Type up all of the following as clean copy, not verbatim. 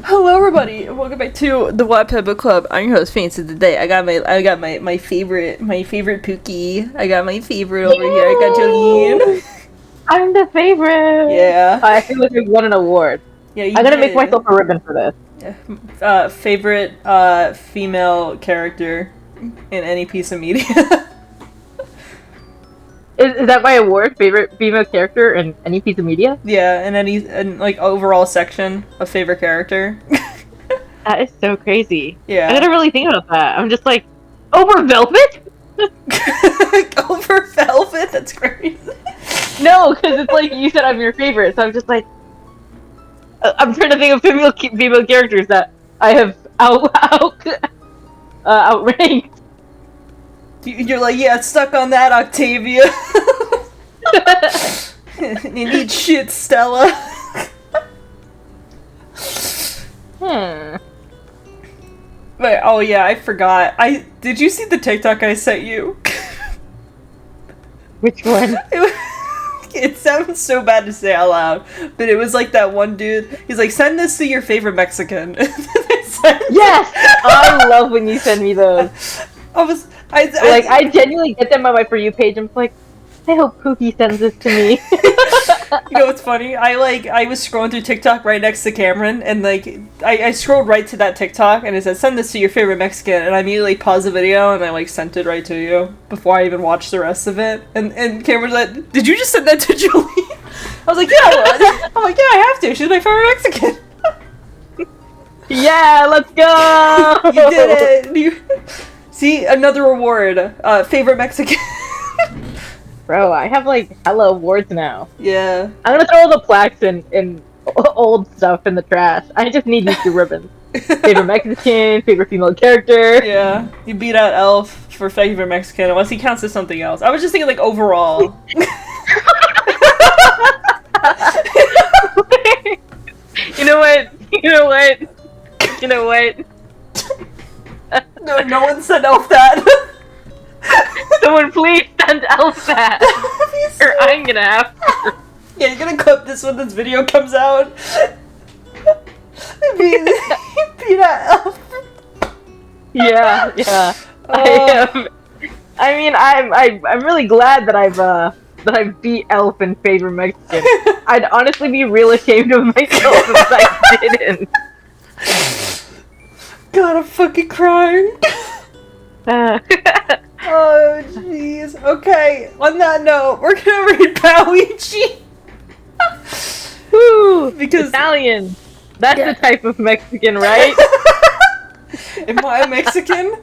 Hello, everybody, and welcome back to the Wattpad Book Club. I'm your host, Fancy. Today, I got my favorite Pookie. I got my favorite over here. I got Joline. I'm the favorite. Yeah. I feel like we won an award. Yeah, you I'm gonna did. make myself a ribbon for this. Favorite female character in any piece of media. Is that my award? Favorite female character in any piece of media? Yeah, in any overall section of favorite character. That is so crazy. Yeah. I gotta really think about that. I'm just like, over Velvet? Over Velvet? That's crazy. No, because it's like you said I'm your favorite, so I'm just like, I'm trying to think of female characters that I have outranked. You're like, yeah, stuck on that, Octavia. You need shit, Stella. Wait, oh yeah, I forgot. Did you see the TikTok I sent you? Which one? It sounds so bad to say out loud, but it was like that one dude. He's like, send this to your favorite Mexican. Yes! I love when you send me those. I genuinely get them on my For You page. I'm like, I hope Pookie sends this to me. You know what's funny? I was scrolling through TikTok right next to Cameron, and I scrolled right to that TikTok, and it said, send this to your favorite Mexican, and I immediately paused the video, and I sent it right to you before I even watched the rest of it. And Cameron's like, did you just send that to Jolie? I was like, yeah. I'm like, yeah, I have to. She's my favorite Mexican. Yeah, let's go! You did it! See, another award. Favorite Mexican. Bro, I have hella awards now. Yeah. I'm gonna throw all the plaques and old stuff in the trash. I just need these two ribbons. Favorite Mexican, favorite female character. Yeah. You beat out Elf for favorite Mexican, unless he counts as something else. I was just thinking overall. You know what? No one said Elf that. Someone please send Elf that. Or I'm gonna have to. Yeah, you're gonna clip this when this video comes out. Beat out Elf. Yeah. I'm really glad that I've beat Elf in favorite Mexican. I'd honestly be real ashamed of myself if I didn't. God, I'm fucking crying. Oh, jeez. Okay, on that note, we're gonna read Bowluigi. Woo! Because Italian. That's the type of Mexican, right? Am I a Mexican?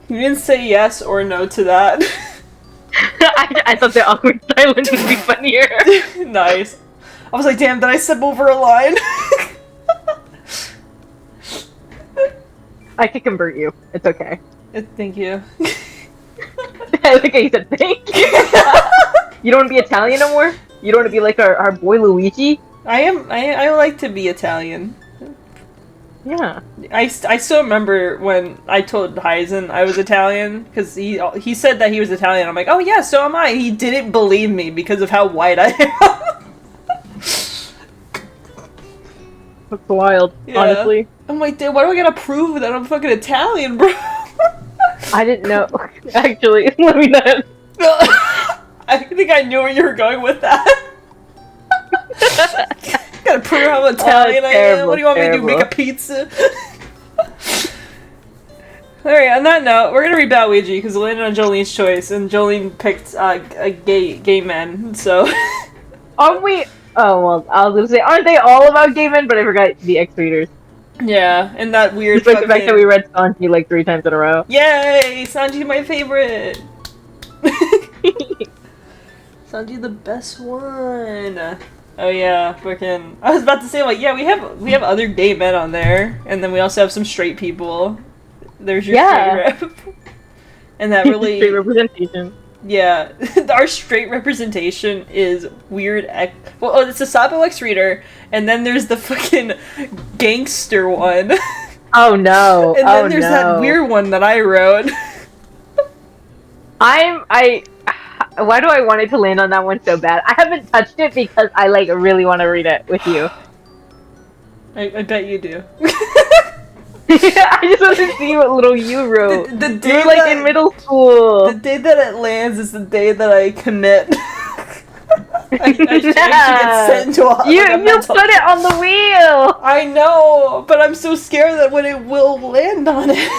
You didn't say yes or no to that. I thought the awkward silence would be funnier. Nice. I was like, damn, did I step over a line? I could convert you. It's okay. Thank you. I think I said thank you. You don't want to be Italian no more? You don't want to be like our boy Luigi? I like to be Italian. Yeah. I still remember when I told Heisen I was Italian, because he said that he was Italian. I'm like, oh yeah, so am I. He didn't believe me because of how white I am. That's wild, honestly. I'm like, dude, why do I gotta prove that I'm fucking Italian, bro? I didn't know. Actually, let me not. I think I knew where you were going with that. Gotta prove how Italian I am. What do you want me to do? Make a pizza? Alright, on that note, we're gonna read Bowluigi because it landed on Jolene's choice, and Jolene picked a gay men, so. Aren't we? Oh, well, I was gonna say, aren't they all about gay men? But I forgot the X-readers. Yeah, and that weird Just like the fact that we read Sanji 3 times in a row. Yay! Sanji, my favorite! Sanji, the best one! Oh yeah, freaking. I was about to say, yeah, we have other gay men on there, and then we also have some straight people. There's your straight rep. And that really... Straight representation. Yeah, our straight representation is weird. Well, it's a Sabo X reader, and then there's the fucking gangster one. Oh no! And then there's that weird one that I wrote. I Why do I want it to land on that one so bad? I haven't touched it because I like really want to read it with you. I bet you do. I just want to see what little you wrote. The day you're like in middle school. The day that it lands is the day that I commit. I should get sent to a You put it on the wheel! I know, but I'm so scared that when it will land on it.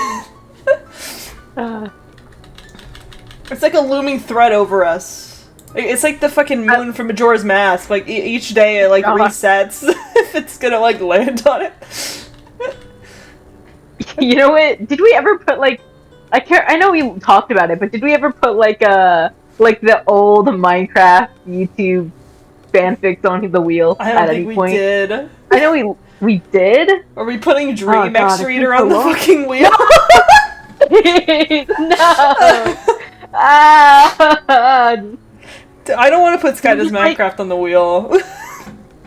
It's like a looming threat over us. It's like the fucking moon from Majora's Mask. Like, each day it, like, resets if it's gonna, like, land on it. You know what? Did we ever put, like... I know we talked about it, but did we ever put, like, the old Minecraft YouTube fanfics on the wheel at any point? I did. I know we did? Are we putting Dream X Reader on the fucking wheel? No! I don't want to put Sky Does Minecraft on the wheel.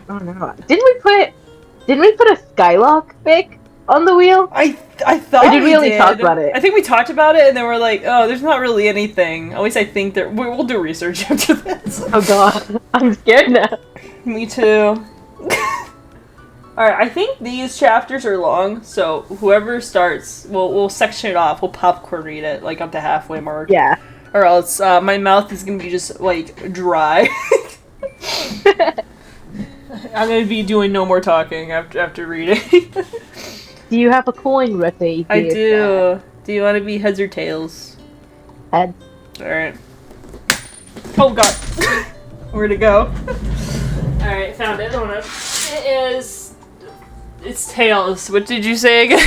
Oh no! Didn't we put a Skylock fic on the wheel? I thought. Or did we only talk about it? I think we talked about it, and then we're like, oh, there's not really anything. At least I think there. We'll do research after this. Oh god, I'm scared now. Me too. Alright, I think these chapters are long, so whoever starts, we'll section it off. We'll popcorn read it, like, up to halfway mark. Yeah. Or else, my mouth is gonna be just, like, dry. I'm gonna be doing no more talking after reading. Do you have a coin, Rete? I do. Do you want to be heads or tails? Heads. Alright. Oh god. Where'd it go? Alright, found it. Hold up. It's tails. What did you say again?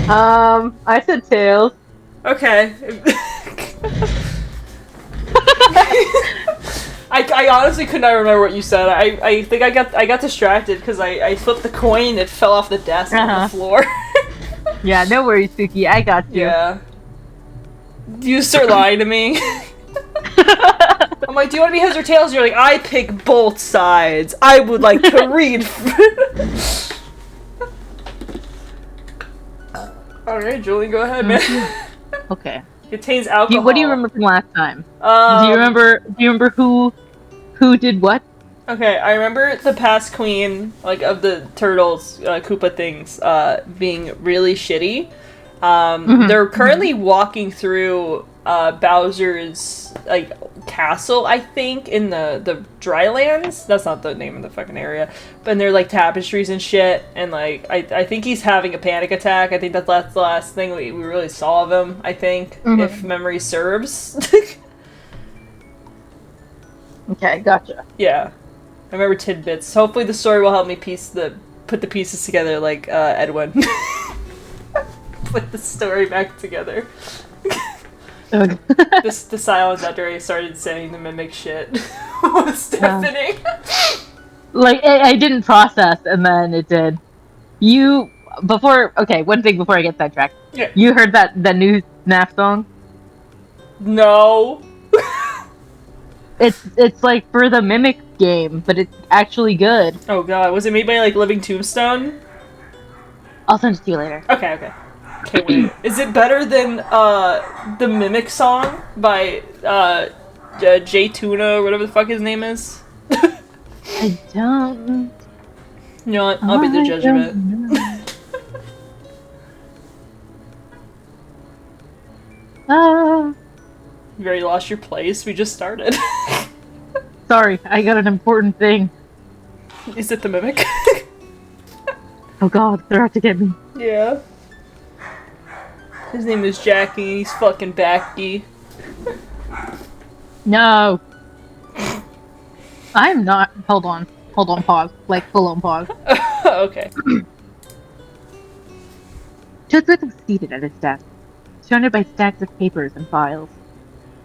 Wow. I said tails. Okay. I honestly could not remember what you said. I think I got distracted because I flipped the coin. It fell off the desk on the floor. Yeah, no worries, Suki. I got you. Yeah. You start lying to me. I'm like, do you want to be heads or tails? You're like, I pick both sides. I would like to read. Alright, Julie, go ahead, man. Okay. Contains alcohol. What do you remember from last time? Do you remember who did what? Okay, I remember the past queen, like, of the turtles, Koopa things, being really shitty. They're currently walking through Bowser's, like, castle, I think, in the Drylands. That's not the name of the fucking area. But they're, like, tapestries and shit, and, like, I think he's having a panic attack. I think that's the last thing we really saw of him, I think, if memory serves. Okay, gotcha. Yeah. I remember tidbits. Hopefully the story will help me put the pieces together like Edwin. Put the story back together. The silence after I started saying the mimic shit was deafening. Like, I didn't process, and then it did. One thing before I get sidetracked. Yeah. You heard the new Snap song? No. It's like for the Mimic game, but it's actually good. Oh god, was it made by like Living Tombstone? I'll send it to you later. Okay. Can't wait. Is it better than the Mimic song by Jay Tuna or whatever the fuck his name is? I don't. You know what? I'll be the judge of it. You already lost your place? We just started. Sorry, I got an important thing. Is it the Mimic? Oh god, they're out to get me. Yeah. His name is Jackie and he's fucking backy. No! I'm not. Hold on, pause. Like, full on pause. Okay. Toadsworth was seated at his desk, surrounded by stacks of papers and files.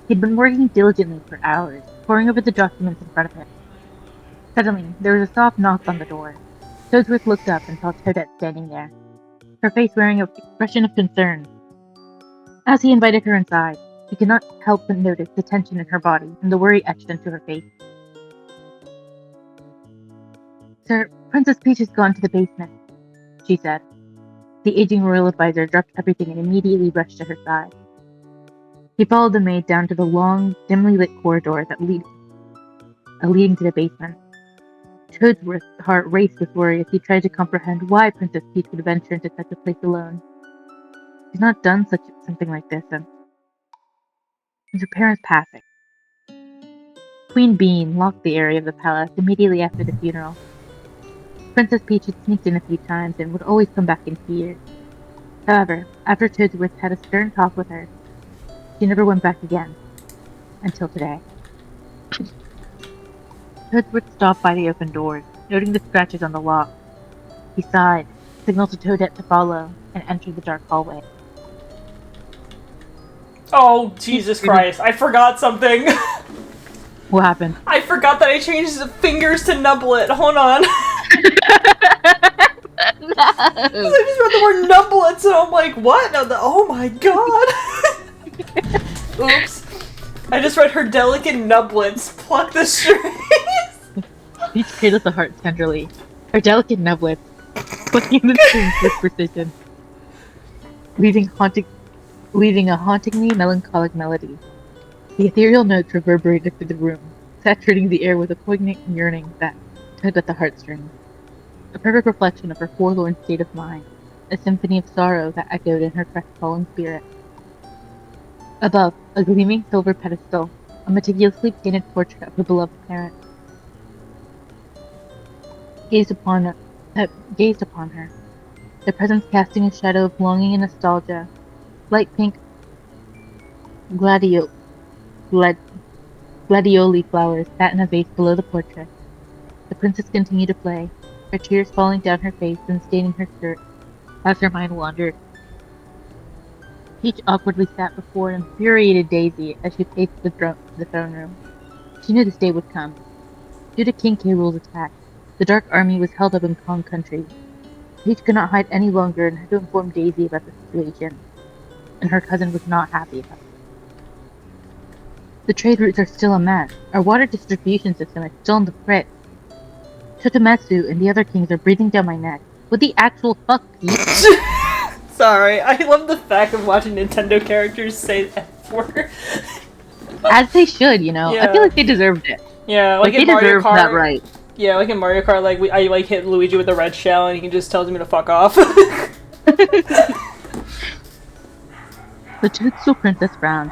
He'd been working diligently for hours, poring over the documents in front of him. Suddenly, there was a soft knock on the door. Toadsworth looked up and saw Toadette standing there, her face wearing an expression of concern. As he invited her inside, he could not help but notice the tension in her body and the worry etched into her face. "Sir, Princess Peach has gone to the basement," she said. The aging royal advisor dropped everything and immediately rushed to her side. He followed the maid down to the long, dimly lit corridor that leading to the basement. Toadsworth's heart raced with worry as he tried to comprehend why Princess Peach would venture into such a place alone. She's not done something like this since her parents' passing. Queen Bean locked the area of the palace immediately after the funeral. Princess Peach had sneaked in a few times and would always come back in tears. However, after Toadsworth had a stern talk with her, she never went back again. Until today. Toadsworth stopped by the open doors, noting the scratches on the lock. He sighed, signaled to Toadette to follow, and entered the dark hallway. Oh, Jesus Christ. I forgot something. What happened? I forgot that I changed the fingers to nublet. Hold on. No. I just read the word nublets and I'm like, what? Oh my god. Oops. I just read her delicate nublets. Pluck the strings. Peach cradled the heart tenderly. Her delicate nublets, plucking the strings with precision, leaving a hauntingly melancholic melody. The ethereal notes reverberated through the room, saturating the air with a poignant yearning that tugged at the heartstrings. A perfect reflection of her forlorn state of mind, a symphony of sorrow that echoed in her crestfallen spirit. Above, a gleaming silver pedestal, a meticulously painted portrait of her beloved parent, gazed upon her, their presence casting a shadow of longing and nostalgia. Light pink gladioli flowers sat in a vase below the portrait. The princess continued to play, her tears falling down her face and staining her skirt as her mind wandered. Peach awkwardly sat before an infuriated Daisy as she paced the throne room. She knew this day would come. Due to King K. Rool's attack, the Dark Army was held up in Kong Country. Peach could not hide any longer and had to inform Daisy about the situation, and her cousin was not happy about it. The trade routes are still a mess. Our water distribution system is still in the frit. Chotometsu and the other kings are breathing down my neck. What the actual fuck, Peach? Sorry, I love the fact of watching Nintendo characters say the F word. As they should, you know. Yeah. I feel like they deserved it. Yeah, like they in Mario deserved Kart. that right. Yeah, like in Mario Kart, like I like hit Luigi with a red shell and he just tells me to fuck off. The Toadstool Princess frowned.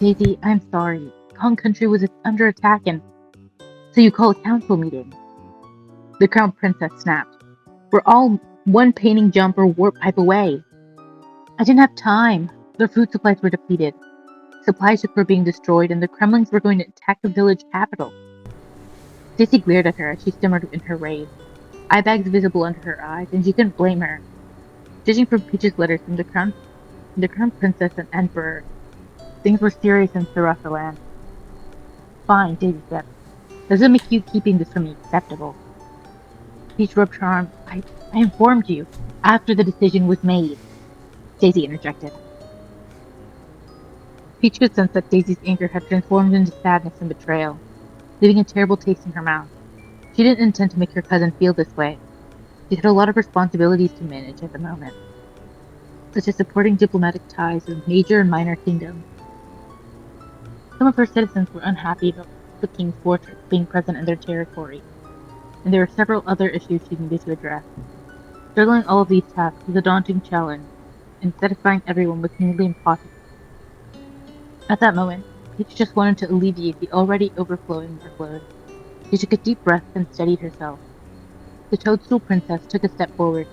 Daisy, I'm sorry. Kong Country was under attack and... So you call a council meeting. The Crown Princess snapped. We're all one painting jump or warp pipe away. I didn't have time. Their food supplies were depleted. Supply ships were being destroyed and the Kremlings were going to attack the village capital. Daisy glared at her as she stammered in her rage. Eye bags visible under her eyes, and she couldn't blame her. Judging from Peach's letters from the Crown Princess and Emperor, things were serious in Sarasa land. Fine, Daisy said. Does it make you keeping this from me acceptable? Peach rubbed her arm. I informed you after the decision was made. Daisy interjected. Peach could sense that Daisy's anger had transformed into sadness and betrayal, leaving a terrible taste in her mouth. She didn't intend to make her cousin feel this way. She had a lot of responsibilities to manage at the moment, such as supporting diplomatic ties with major and minor kingdoms. Some of her citizens were unhappy about the king's fortress being present in their territory, and there were several other issues she needed to address. Juggling all of these tasks was a daunting challenge, and satisfying everyone was nearly impossible. At that moment, Peach just wanted to alleviate the already overflowing workload. She took a deep breath and steadied herself. The Toadstool Princess took a step forward.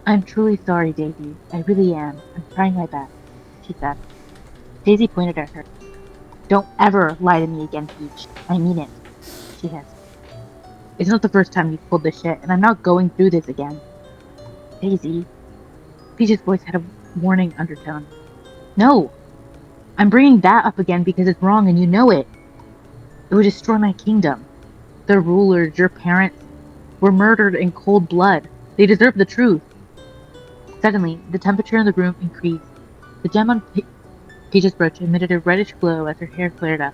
I'm truly sorry, Daisy. I really am. I'm trying my best, she said. Daisy pointed at her. Don't ever lie to me again, Peach. I mean it, she hissed. It's not the first time you've pulled this shit, and I'm not going through this again. Daisy. Peach's voice had a warning undertone. No! I'm bringing that up again because it's wrong and you know it. It would destroy my kingdom. The rulers, your parents, were murdered in cold blood. They deserve the truth. Suddenly, the temperature in the room increased. The gem on Peach's brooch emitted a reddish glow as her hair flared up.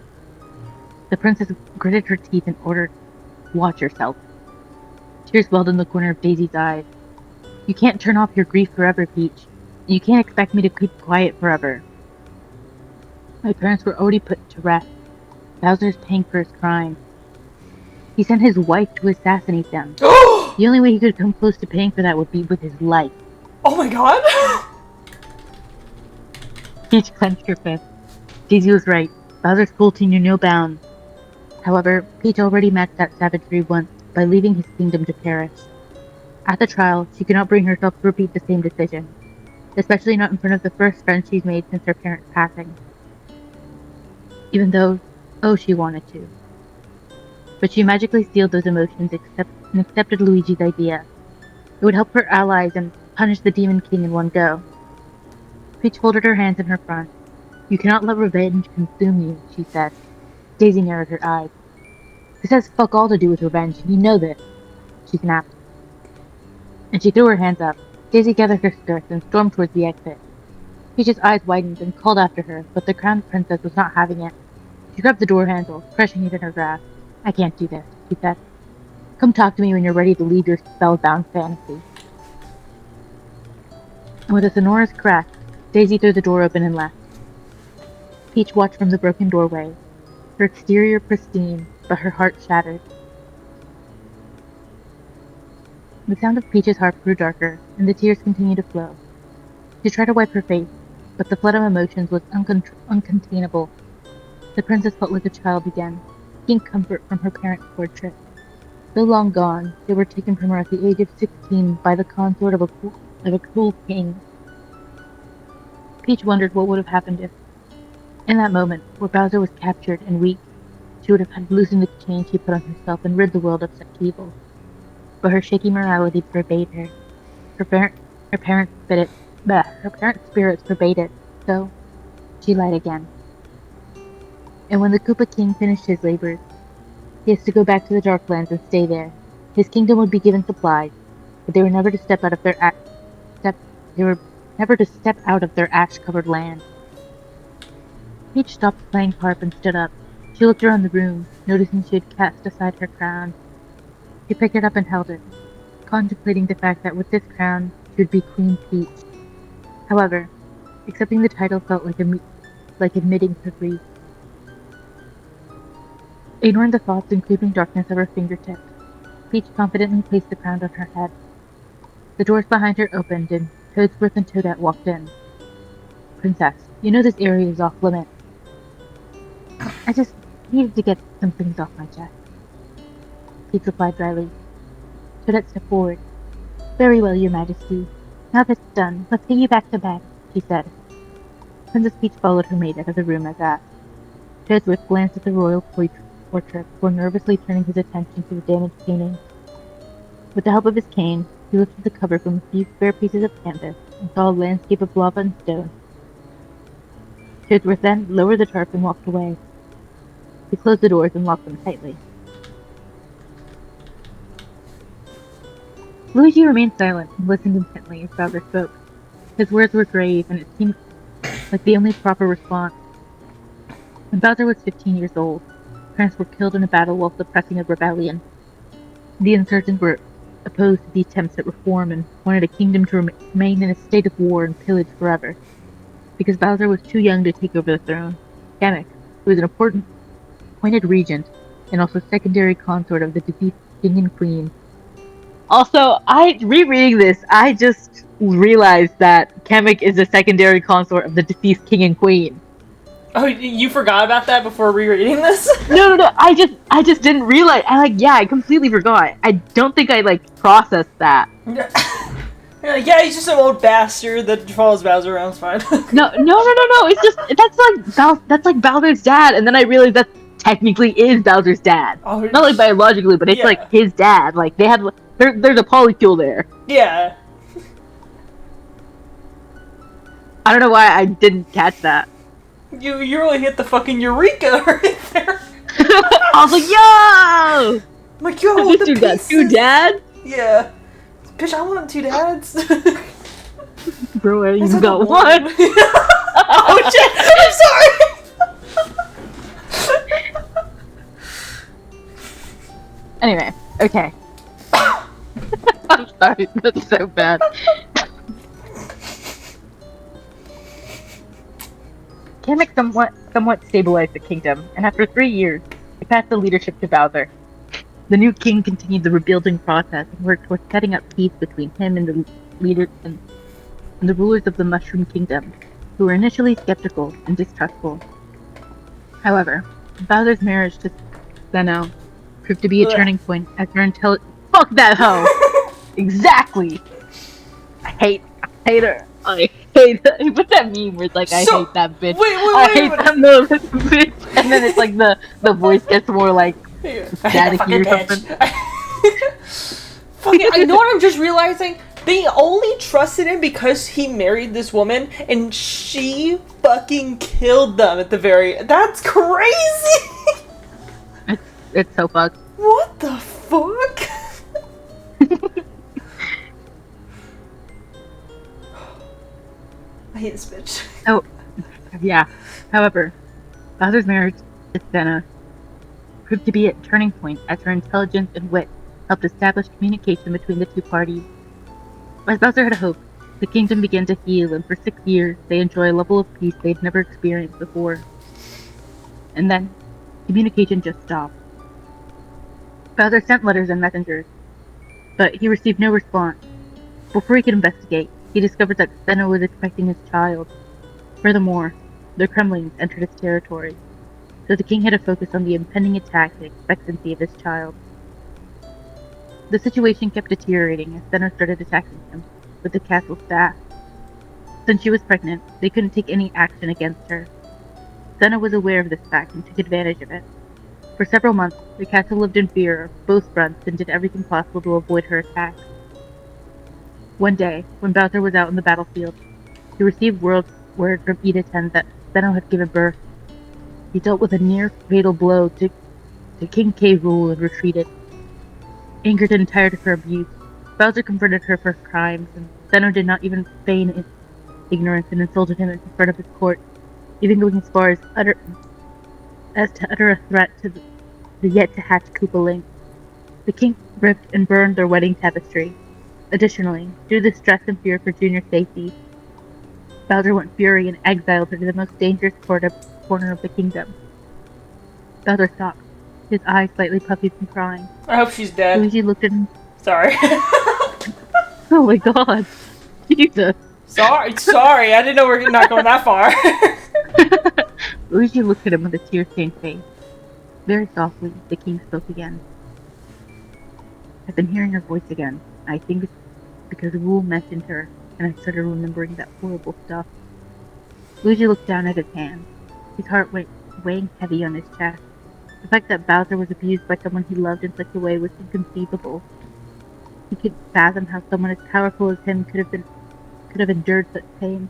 The princess gritted her teeth and ordered, "Watch yourself." Tears welled in the corner of Daisy's eyes. You can't turn off your grief forever, Peach. You can't expect me to keep quiet forever. My parents were already put to rest. Bowser's paying for his crimes. He sent his wife to assassinate them. The only way he could come close to paying for that would be with his life. Oh my god! Peach clenched her fist. Daisy was right. Bowser's cruelty knew no bounds. However, Peach already matched that savagery once by leaving his kingdom to perish. At the trial, she could not bring herself to repeat the same decision, especially not in front of the first friend she's made since her parents' passing. Even though, she wanted to. But she magically sealed those emotions and accepted Luigi's idea. It would help her allies and punish the Demon King in one go. Peach folded her hands in her front. You cannot let revenge consume you, she said. Daisy narrowed her eyes. This has fuck all to do with revenge, and you know this, she snapped. And she threw her hands up. Daisy gathered her skirts and stormed towards the exit. Peach's eyes widened and called after her, but the crowned princess was not having it. She grabbed the door handle, crushing it in her grasp. I can't do this, she said. Come talk to me when you're ready to leave your spellbound fantasy. And with a sonorous crack, Daisy threw the door open and left. Peach watched from the broken doorway, her exterior pristine, but her heart shattered. The sound of Peach's harp grew darker, and the tears continued to flow. She tried to wipe her face, but the flood of emotions was uncontainable. The princess felt like a child again, seeking comfort from her parents' portrait. Though long gone, they were taken from her at the age of 16 by the consort of a cruel king. Peach wondered what would have happened if, in that moment, where Bowser was captured and weak, she would have had loosened the chain she put on herself and rid the world of such evil. But her shaky morality forbade her. Her parents' spirits forbade it, so she lied again. And when the Koopa King finished his labors, he has to go back to the Darklands and stay there. His kingdom would be given supplies, but they were never to step out of their ash-covered land. Peach stopped playing harp and stood up. She looked around the room, noticing she had cast aside her crown. She picked it up and held it, contemplating the fact that with this crown, she would be Queen Peach. However, accepting the title felt like admitting her grief. Ignoring the thoughts and creeping darkness of her fingertips, Peach confidently placed the crown on her head. The doors behind her opened and Toadsworth and Toadette walked in. Princess, you know this area is off limits. I just needed to get some things off my chest. Peach replied dryly. Toadette stepped forward. Very well, your majesty. Now that's done, let's get you back to bed, she said. Princess Peach followed her maid out of the room as asked. Toadsworth glanced at the royal portrait before nervously turning his attention to the damaged painting. With the help of his cane, he lifted the cover from a few spare pieces of canvas and saw a landscape of lava and stone. Toadsworth then lowered the tarp and walked away. He closed the doors and locked them tightly. Luigi remained silent and listened intently as Bowser spoke. His words were grave, and it seemed like the only proper response. When Bowser was 15 years old, parents were killed in a battle while suppressing a rebellion. The insurgents were opposed to the attempts at reform and wanted a kingdom to remain in a state of war and pillage forever. Because Bowser was too young to take over the throne, Kamek, who was an appointed regent and also secondary consort of the deceased king and queen. Also, rereading this, I just realized that Kamek is a secondary consort of the deceased king and queen. Oh, you forgot about that before rereading this? No. I just didn't realize. I completely forgot. I don't think I processed that. Yeah, he's just an old bastard that follows Bowser around. It's fine. No. It's just that's like Bowser's dad, and then I realized that technically is Bowser's dad. Oh, not biologically, but it's his dad. They had there's a polycule there. Yeah. I don't know why I didn't catch that. You really hit the fucking eureka right there. I was like, yo! I'm like, yo, this dude got two dads? Yeah. Bitch, I want two dads. Bro, you got one. Oh shit! I'm sorry! Anyway, okay. I'm sorry, that's so bad. pandemic somewhat stabilized the kingdom, and after 3 years, it passed the leadership to Bowser. The new king continued the rebuilding process and worked towards setting up peace between him and the rulers of the Mushroom Kingdom, who were initially skeptical and distrustful. However, Bowser's marriage to Zeno proved to be a turning point as her Fuck that hoe! Exactly! I hate her. I hate her. What's that meme where it's like, I hate that bitch. I hate that bitch. And then it's like the voice gets more like staticky or something. Fucking, you know what I'm just realizing? They only trusted him because he married this woman and she fucking killed them at the very... That's crazy! It's so fucked. What the fuck? I hate this bitch. Oh, yeah. However, Bowser's marriage to Senna proved to be a turning point as her intelligence and wit helped establish communication between the two parties. As Bowser had hoped, the kingdom began to heal, and for 6 years they enjoyed a level of peace they'd never experienced before. And then, communication just stopped. Bowser sent letters and messengers, but he received no response. Before he could investigate, he discovered that Senna was expecting his child. Furthermore, the Kremlings entered his territory, so the king had to focus on the impending attack and expectancy of his child. The situation kept deteriorating as Senna started attacking him with the castle staff. Since she was pregnant, they couldn't take any action against her. Senna was aware of this fact and took advantage of it. For several months, the castle lived in fear of both fronts and did everything possible to avoid her attacks. One day, when Bowser was out on the battlefield, he received word from Edith that Senna had given birth. He dealt with a near-fatal blow to King K's rule and retreated. Angered and tired of her abuse, Bowser confronted her for her crimes, and Senna did not even feign ignorance and insulted him in front of his court, even going as far as to utter a threat to the yet-to-hatch Koopa Link. The king ripped and burned their wedding tapestry. Additionally, due to the stress and fear for Junior's safety, Bowser went fury and exiled her to the most dangerous corner of the kingdom. Bowser stopped, his eyes slightly puffy from crying. I hope she's dead. Luigi looked at him. Sorry. Oh my god. Jesus. Sorry, I didn't know we were not going that far. Luigi looked at him with a tear-stained face. Very softly, the king spoke again. I've been hearing her voice again. I think it's because Rule mentioned her, and I started remembering that horrible stuff. Luigi looked down at his hand, his heart weighing heavy on his chest. The fact that Bowser was abused by someone he loved in such a way was inconceivable. He could fathom how someone as powerful as him could have endured such pain.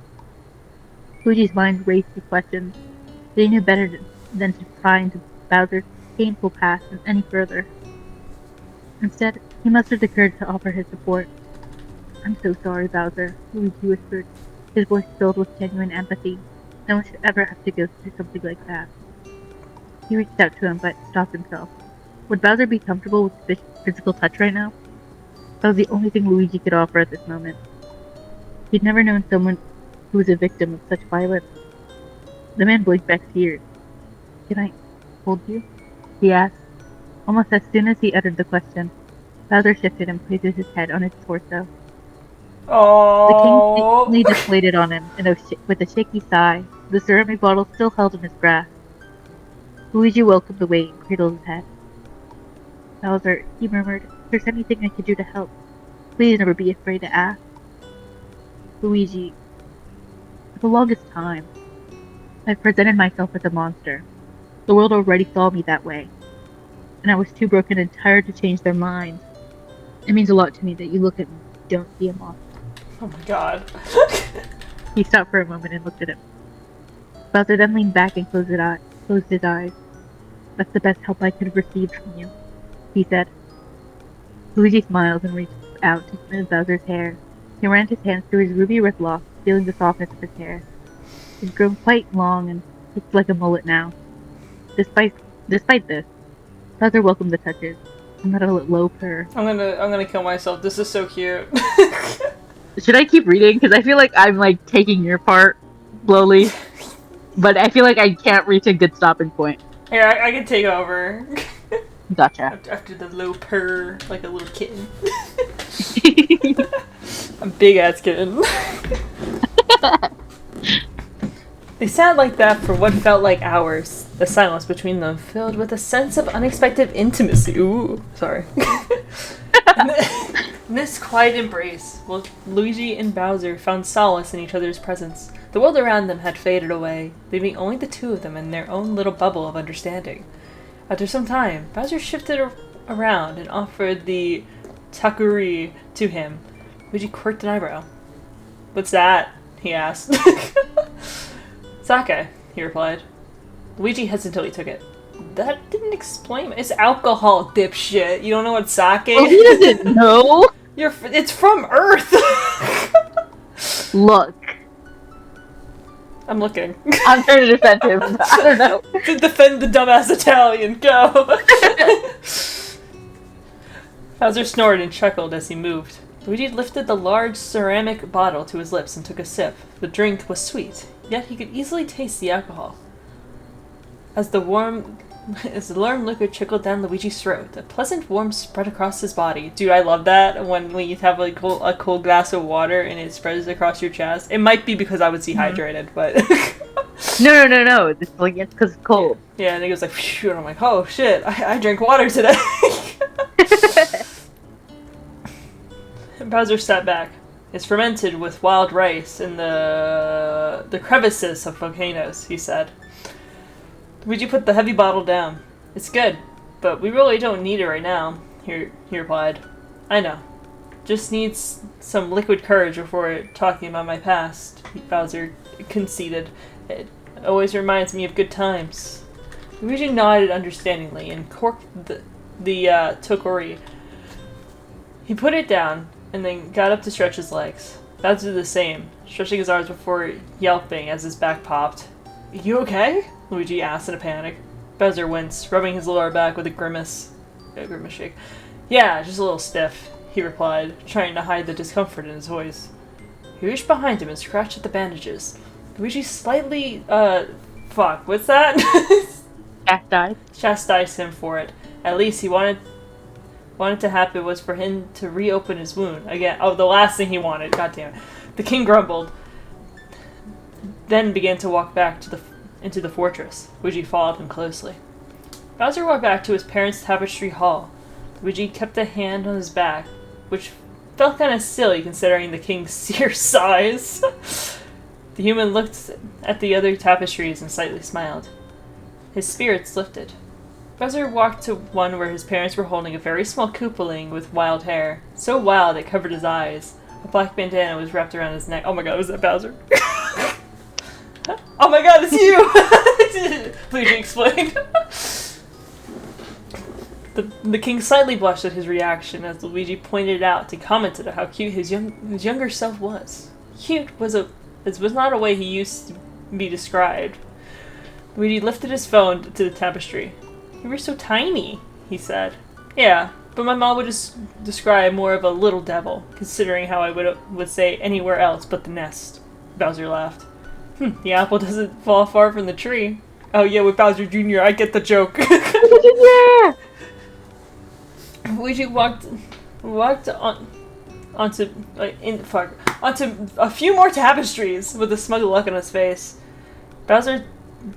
Luigi's mind raced with questions, but he knew better than to pry into Bowser's painful past any further. Instead, he mustered the courage to offer his support. I'm so sorry, Bowser, Luigi whispered, his voice filled with genuine empathy. No one should ever have to go through something like that. He reached out to him, but stopped himself. Would Bowser be comfortable with physical touch right now? That was the only thing Luigi could offer at this moment. He'd never known someone who was a victim of such violence. The man blinked back tears. Can I hold you? He asked. Almost as soon as he uttered the question, Bowser shifted and placed his head on his torso. Oh. The king instantly deflated on him, and with a shaky sigh, the ceramic bottle still held in his grasp. Luigi welcomed the weight and cradled his head. Bowser, he murmured, if there's anything I could do to help, please never be afraid to ask. Luigi, for the longest time, I've presented myself as a monster. The world already saw me that way, and I was too broken and tired to change their minds. It means a lot to me that you look at me and don't see a monster. Oh my god. He stopped for a moment and looked at him. Bowser then leaned back and closed his eyes. That's the best help I could have received from you, he said. Luigi smiled and reached out to smooth Bowser's hair. He ran his hands through his ruby red locks, feeling the softness of his hair. It's grown quite long and looks like a mullet now. Despite this, Bowser welcomed the touches. I'm not a low purr. I'm gonna kill myself. This is so cute. Should I keep reading? Because I feel like I'm like taking your part, slowly. but I feel like I can't reach a good stopping point. Here, I can take over. Gotcha. After the low purr, like a little kitten. A big ass kitten. They sat like that for what felt like hours. The silence between them filled with a sense of unexpected intimacy. Ooh, sorry. In this quiet embrace, Luigi and Bowser found solace in each other's presence. The world around them had faded away, leaving only the two of them in their own little bubble of understanding. After some time, Bowser shifted around and offered the takuri to him. Luigi quirked an eyebrow. "What's that?" he asked. "Sake," he replied. Luigi hesitantly took it. "That didn't explain it. It's alcohol, dipshit. You don't know what sake is?" Oh, he doesn't know! It's from Earth! Look. I'm looking. I'm trying to defend him. I don't know. To defend the dumbass Italian, go! Bowser snored and chuckled as he moved. Luigi lifted the large ceramic bottle to his lips and took a sip. The drink was sweet, yet he could easily taste the alcohol. As the warm liquid trickled down Luigi's throat, a pleasant warmth spread across his body. Dude, I love that when you have like a cold glass of water and it spreads across your chest. It might be because I was dehydrated, but... No. It's because it's cold. Yeah, and it goes like, phew, and I'm like, oh shit, I drank water today. Bowser sat back. "It's fermented with wild rice in the crevices of volcanoes," he said. Luigi put the heavy bottle down. "It's good, but we really don't need it right now," he replied. "I know. Just needs some liquid courage before talking about my past," Bowser conceded. "It always reminds me of good times." Luigi nodded understandingly and corked the tokori. He put it down and then got up to stretch his legs. Bowser did the same, stretching his arms before yelping as his back popped. "You okay?" Luigi asked in a panic. Bowser winced, rubbing his lower back with a grimace shake. "Yeah, just a little stiff," he replied, trying to hide the discomfort in his voice. He reached behind him and scratched at the bandages. Luigi slightly, what's that? Chastised him for it. At least he wanted to happen was for him to reopen his wound. Again, the last thing he wanted, goddammit. The king grumbled, then began to walk back into the fortress. Luigi followed him closely. Bowser walked back to his parents' tapestry hall. Luigi kept a hand on his back, which felt kind of silly considering the king's sheer size. The human looked at the other tapestries and slightly smiled. His spirits lifted. Bowser walked to one where his parents were holding a very small koopaling with wild hair. So wild it covered his eyes. A black bandana was wrapped around his neck. Oh my god, was that Bowser? Oh my god, it's you! Luigi explained. The king slightly blushed at his reaction as Luigi pointed out and commented on how cute his younger self was. Cute was not a way he used to be described. Luigi lifted his phone to the tapestry. "You were so tiny," he said. "Yeah, but my mom would just describe more of a little devil, considering how I would say anywhere else but the nest." Bowser laughed. The apple doesn't fall far from the tree." Oh yeah, with Bowser Jr., I get the joke. Luigi walked onto a few more tapestries with a smug look on his face. Bowser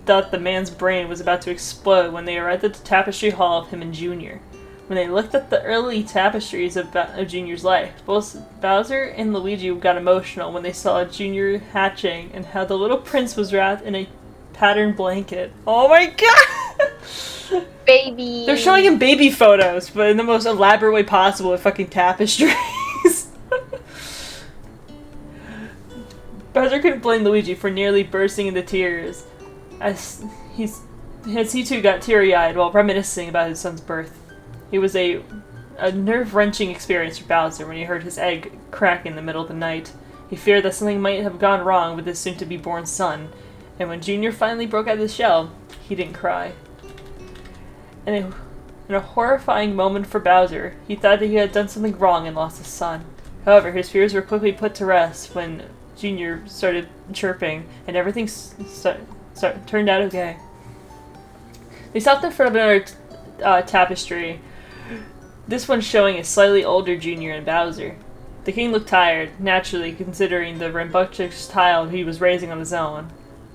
thought the man's brain was about to explode when they arrived at the tapestry hall of him and Junior. When they looked at the early tapestries of Junior's life, both Bowser and Luigi got emotional when they saw Junior hatching and how the little prince was wrapped in a patterned blanket. Oh my god! Baby! They're showing him baby photos, but in the most elaborate way possible with fucking tapestries. Bowser couldn't blame Luigi for nearly bursting into tears as he too got teary-eyed while reminiscing about his son's birth. It was a nerve-wrenching experience for Bowser when he heard his egg crack in the middle of the night. He feared that something might have gone wrong with his soon-to-be-born son, and when Junior finally broke out of the shell, he didn't cry. In a horrifying moment for Bowser, he thought that he had done something wrong and lost his son. However, his fears were quickly put to rest when Junior started chirping, and everything turned out okay. They stopped in front of another tapestry. This one showing a slightly older Junior and Bowser. The king looked tired, naturally considering the rambunctious child he was raising on his own,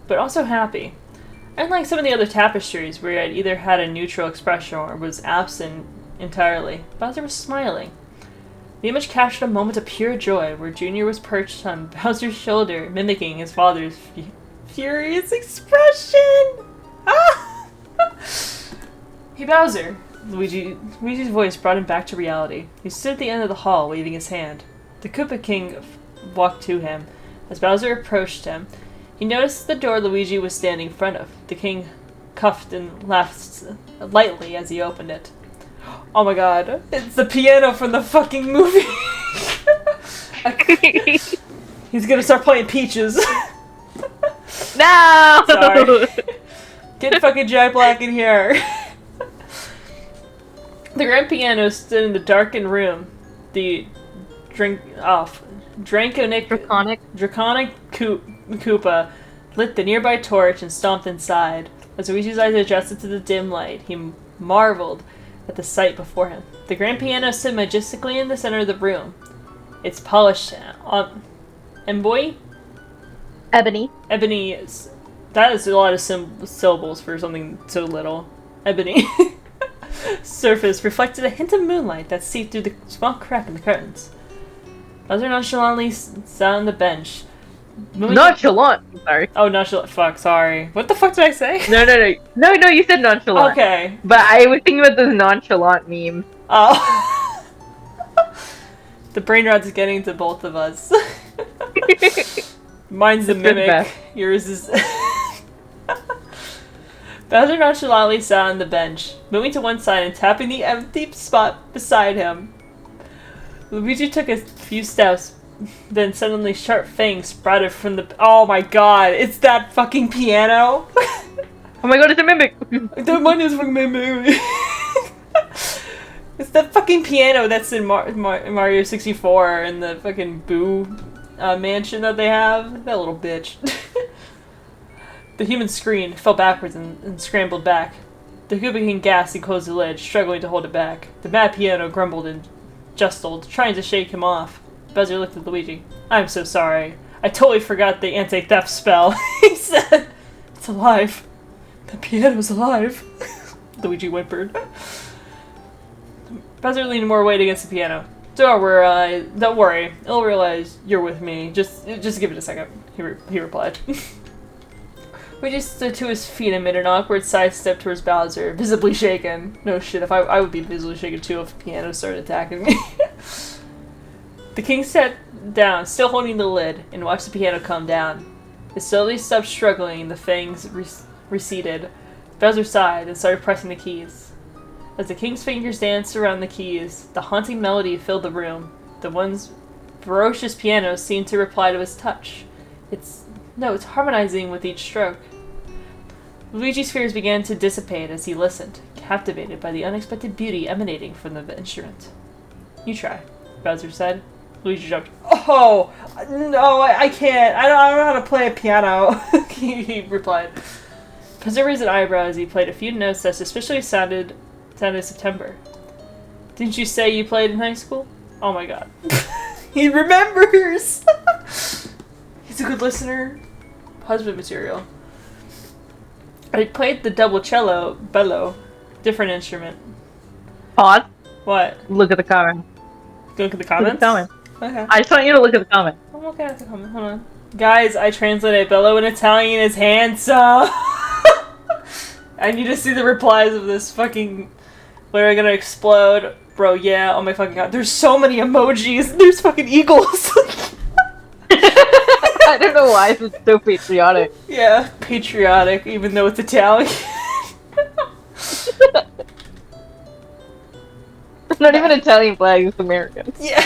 but also happy. Unlike some of the other tapestries where he had either had a neutral expression or was absent entirely, Bowser was smiling. The image captured a moment of pure joy where Junior was perched on Bowser's shoulder, mimicking his father's furious expression. Ah! Hey Bowser! Luigi's voice brought him back to reality. He stood at the end of the hall, waving his hand. The Koopa King walked to him. As Bowser approached him, he noticed the door Luigi was standing in front of. The king coughed and laughed lightly as he opened it. Oh my god, it's the piano from the fucking movie! He's gonna start playing Peaches. No! Sorry. Get fucking Jack Black in here. The grand piano stood in the darkened room. The Draconic Koopa lit the nearby torch and stomped inside. As Luigi's eyes adjusted to the dim light, he marveled at the sight before him. The grand piano stood majestically in the center of the room. Its polished Ebony? Ebony is... That is a lot of syllables for something so little. Ebony. Surface reflected a hint of moonlight that seeped through the small crack in the curtains. Bowser nonchalantly sat on the bench. Nonchalant! Sorry. Oh, nonchalant. Fuck, sorry. What the fuck did I say? No, you said nonchalant. Okay. But I was thinking about those nonchalant memes. Oh. The brain rot's getting to both of us. Mine's the mimic. Yours is... Bowser nonchalantly sat on the bench, moving to one side and tapping the empty spot beside him. Luigi took a few steps, then suddenly sharp fangs sprouted from the... Oh my god, it's that fucking piano! Oh my god, it's a mimic! Mine is fucking mimic! It's that fucking piano that's in Mario 64 and the fucking Boo mansion that they have. That little bitch. The human screamed, fell backwards, and scrambled back. The Koopa King gasped and closed the lid, struggling to hold it back. The mad piano grumbled and justled, trying to shake him off. Bowser looked at Luigi. I'm so sorry. I totally forgot the anti-theft spell. He said, it's alive. The piano's alive. Luigi whimpered. Bowser leaned more weight against the piano. Don't worry. I'll realize you're with me. Just give it a second. He replied. Luigi stood to his feet and made an awkward sidestep towards Bowser, visibly shaken. No shit, if I would be visibly shaken too if the piano started attacking me. The king sat down, still holding the lid, and watched the piano calm down. It slowly stopped struggling, the fangs receded. Bowser sighed and started pressing the keys. As the king's fingers danced around the keys, the haunting melody filled the room. The one's ferocious piano seemed to reply to his touch. Its notes harmonizing with each stroke. Luigi's fears began to dissipate as he listened, captivated by the unexpected beauty emanating from the instrument. You try, Bowser said. Luigi jumped. Oh! No, I can't. I don't know how to play a piano, he replied. Bowser raised an eyebrow as he played a few notes that suspiciously sounded September. Didn't you say you played in high school? Oh my god. He remembers! He's a good listener. Husband material. I played the double cello, bellow. Different instrument. Pause. What? Look at the comment. Look at the comments? Look at the comment. Okay. I just want you to look at the comment. I'm looking at the comment. Hold on. Guys, I translated bellow in Italian is handsome. I need to see the replies of this fucking... We're gonna explode. Bro, yeah, oh my fucking god. There's so many emojis. There's fucking eagles. I don't know why it's so patriotic. Yeah, patriotic, even though it's Italian. It's not even Italian flag, it's American. Yeah.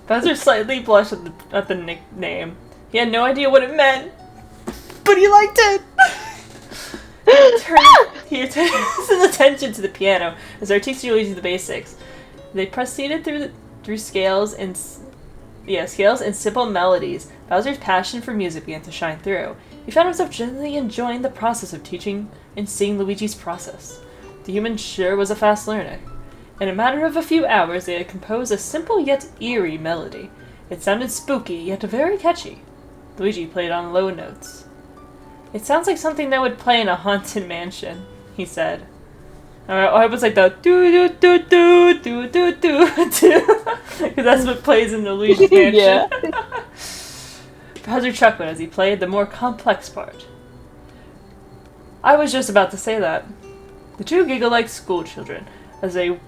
Bowser slightly blushed at the nickname. He had no idea what it meant, but he liked it. He turned his attention to the piano as our teacher teaches the basics. They proceeded through scales and simple melodies. Bowser's passion for music began to shine through. He found himself genuinely enjoying the process of teaching and seeing Luigi's process. The human sure was a fast learner. In a matter of a few hours, they had composed a simple yet eerie melody. It sounded spooky, yet very catchy. Luigi played on low notes. "It sounds like something that would play in a haunted mansion," he said. I was like the do do do do do do do do, because that's what plays in the Luigi mansion. Yeah. Bowser chuckled as he played the more complex part. I was just about to say that. The two giggled like schoolchildren as they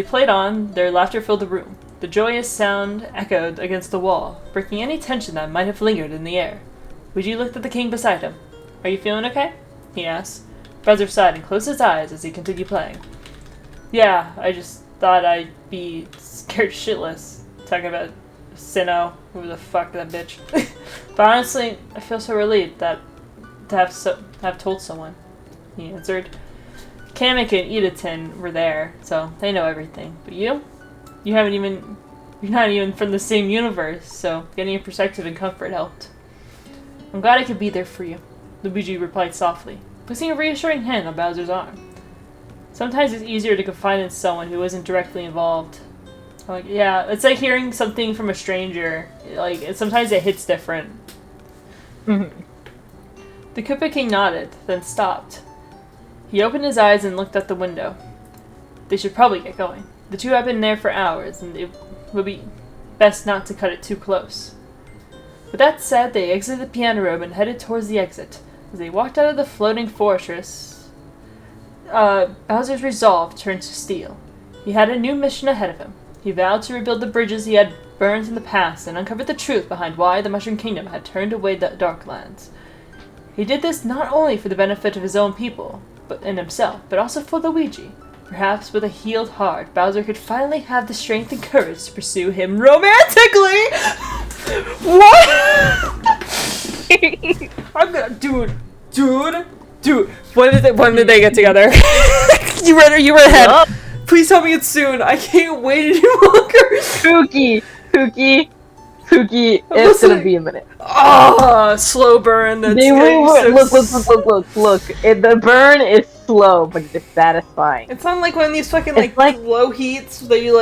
played on. Their laughter filled the room. The joyous sound echoed against the wall, breaking any tension that might have lingered in the air. Luigi looked at the king beside him. "Are you feeling okay?" he asked. Bowser sighed and closed his eyes as he continued playing. "Yeah, I just thought I'd be scared shitless." Talking about Sinnoh, who the fuck that bitch. "But honestly, I feel so relieved to have told someone," he answered. Kamek and Edaton were there, so they know everything. But you're not even from the same universe, so getting a perspective and comfort helped. "I'm glad I could be there for you," Luigi replied softly, placing a reassuring hand on Bowser's arm. Sometimes it's easier to confide in someone who isn't directly involved. Like, yeah, it's like hearing something from a stranger. Sometimes it hits different. Mm-hmm. The Koopa King nodded, then stopped. He opened his eyes and looked out the window. They should probably get going. The two had been there for hours, and it would be best not to cut it too close. With that said, they exited the piano room and headed towards the exit. As they walked out of the floating fortress, Bowser's resolve turned to steel. He had a new mission ahead of him. He vowed to rebuild the bridges he had burned in the past and uncover the truth behind why the Mushroom Kingdom had turned away the Darklands. He did this not only for the benefit of his own people and himself, but also for Luigi. Perhaps with a healed heart, Bowser could finally have the strength and courage to pursue him romantically! What? I'm gonna... Dude. When did they get together? You read ahead. Yep. Please tell me it's soon. I can't wait any longer. Pookie. It's gonna be a minute. Ah, slow burn. That's Look. The burn is slow, but it's satisfying. It's not like one of these fucking It's like low heats that you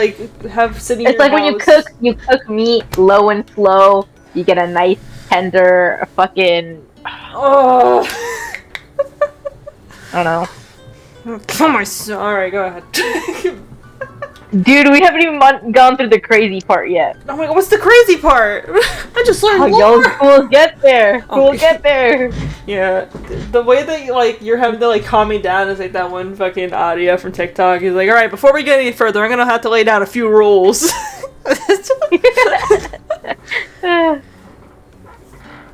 have sitting. It's in your like when house. you cook meat low and slow. You get a nice tender fucking. Oh. I don't know. Kill myself. Alright, go ahead. Dude, we haven't even gone through the crazy part yet. Oh my god, what's the crazy part? I just learned Oh, lore! we'll get there. Oh, We'll get there. Yeah, the way that you're having to calm me down is that one fucking audio from TikTok. He's like, alright, before we get any further, I'm gonna have to lay down a few rules.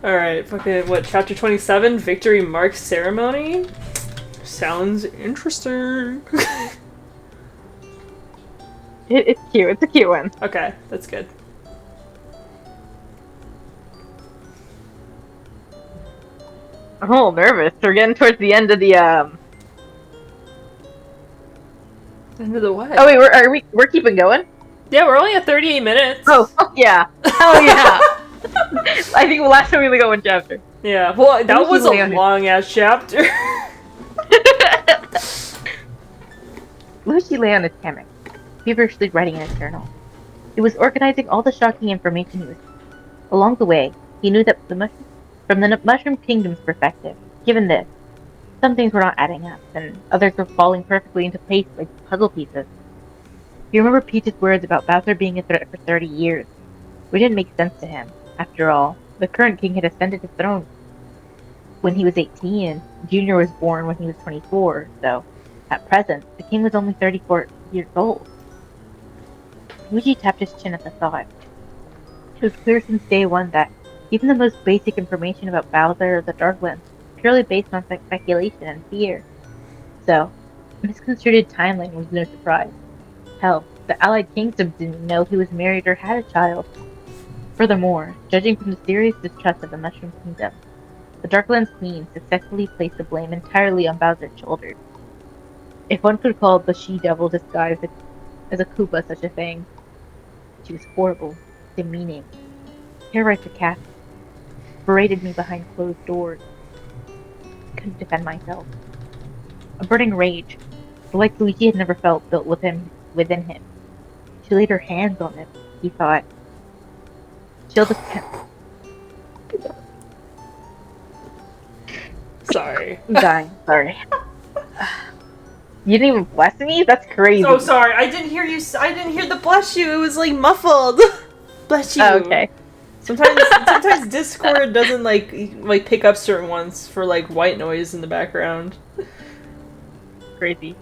Alright, fucking what, chapter 27, Victory Mark Ceremony? Sounds interesting. It's cute. It's a cute one. Okay, that's good. I'm a little nervous. We're getting towards the end of the End of the what? Oh wait, we're keeping going? Yeah, we're only at 38 minutes. Oh fuck yeah! Hell yeah! I think last time we only got one chapter. Yeah, well, that was a long ass chapter. Luigi lay on his hammock, feverishly writing in his journal. He was organizing all the shocking information he was. Along the way, he knew that from the Mushroom Kingdom's perspective, given this, some things were not adding up, and others were falling perfectly into place like puzzle pieces. He remembered Peach's words about Bowser being a threat for 30 years, which didn't make sense to him. After all, the current king had ascended the throne when he was 18, and Junior was born when he was 24, so at present, the king was only 34 years old. Luigi tapped his chin at the thought. It was clear since day one that even the most basic information about Bowser or the Darklands was purely based on speculation and fear. So, a misconstrued timeline was no surprise. Hell, the Allied Kingdoms didn't know he was married or had a child. Furthermore, judging from the serious distrust of the Mushroom Kingdom, the Darklands Queen successfully placed the blame entirely on Bowser's shoulders. If one could call the she-devil disguised as a Koopa such a thing, she was horrible, demeaning, terrorized the castle. berated me behind closed doors. I couldn't defend myself. A burning rage, the like Luigi had never felt, built within him. She laid her hands on him, he thought. She'll just Sorry. I'm dying, sorry. You didn't even bless me? That's crazy. Oh, sorry. I didn't hear you. I didn't hear the bless you. It was like muffled. Bless you. Oh, okay. Sometimes Discord doesn't like pick up certain ones for like white noise in the background. Crazy.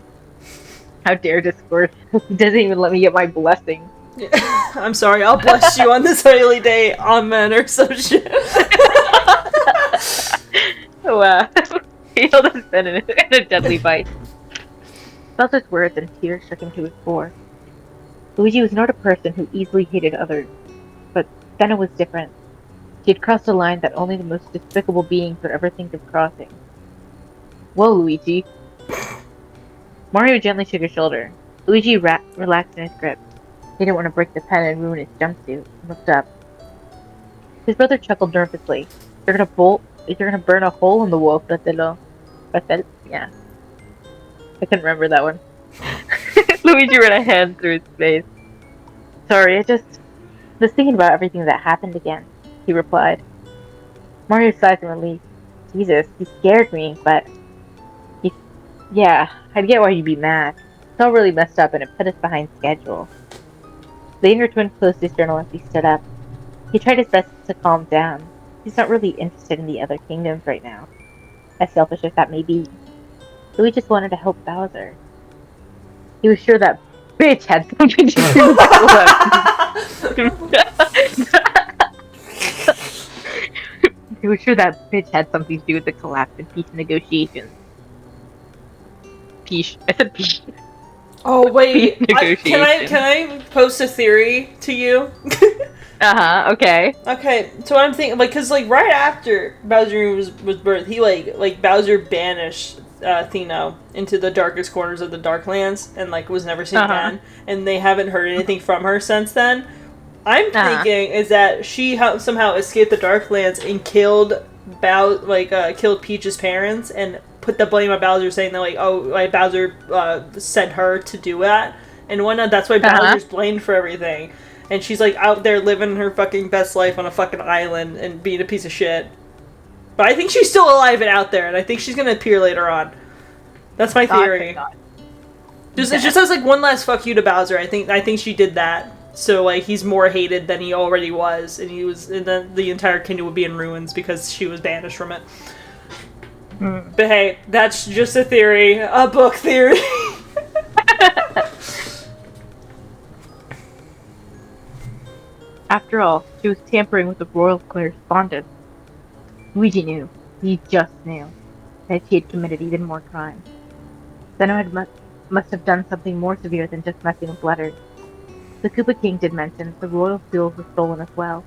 How dare Discord? It doesn't even let me get my blessing. I'm sorry. I'll bless you on this holy day. Amen or some shit. Wow. He held his pen in a deadly bite. Bowser's words and tears shook him to his core. Luigi was not a person who easily hated others, but Senna was different. She had crossed a line that only the most despicable beings would ever think of crossing. Whoa, Luigi. Mario gently shook his shoulder. Luigi relaxed in his grip. He didn't want to break the pen and ruin his jumpsuit, and looked up. His brother chuckled nervously. You're gonna burn a hole in the wall, fratello. Yeah. I couldn't remember that one. Luigi ran a hand through his face. Sorry, I just was thinking about everything that happened again, he replied. Mario sighed in relief. Jesus, he scared me, but... Yeah, I'd get why you'd be mad. It's all really messed up and it put us behind schedule. The younger twin closed his journal as he stood up. He tried his best to calm down. He's not really interested in the other kingdoms right now, as selfish as that may be. Louis just wanted to help Bowser. He was sure that bitch had something to do with the He was sure that bitch had something to do with the collapse and peace negotiations. Peace. I said peace. Oh wait, can I post a theory to you? Okay. Okay, so what I'm thinking, like, cause like right after Bowser was birthed, he like Bowser banished Thino into the darkest corners of the Darklands and like was never seen again, and they haven't heard anything from her since then. I'm thinking is that she somehow escaped the Darklands and killed killed Peach's parents and put the blame on Bowser, saying that Bowser sent her to do that, and whatnot. That's why Bowser's blamed for everything. And she's like out there living her fucking best life on a fucking island and being a piece of shit. But I think she's still alive and out there, and I think she's gonna appear later on. That's my theory. It just has like one last fuck you to Bowser. I think she did that. So like he's more hated than he already was, and then the entire kingdom would be in ruins because she was banished from it. But hey, that's just a theory, a book theory. After all, she was tampering with the royal correspondence. Luigi knew, he just knew, that she had committed even more crimes. Zeno must have done something more severe than just messing with letters. The Koopa King did mention the royal seals were stolen as well.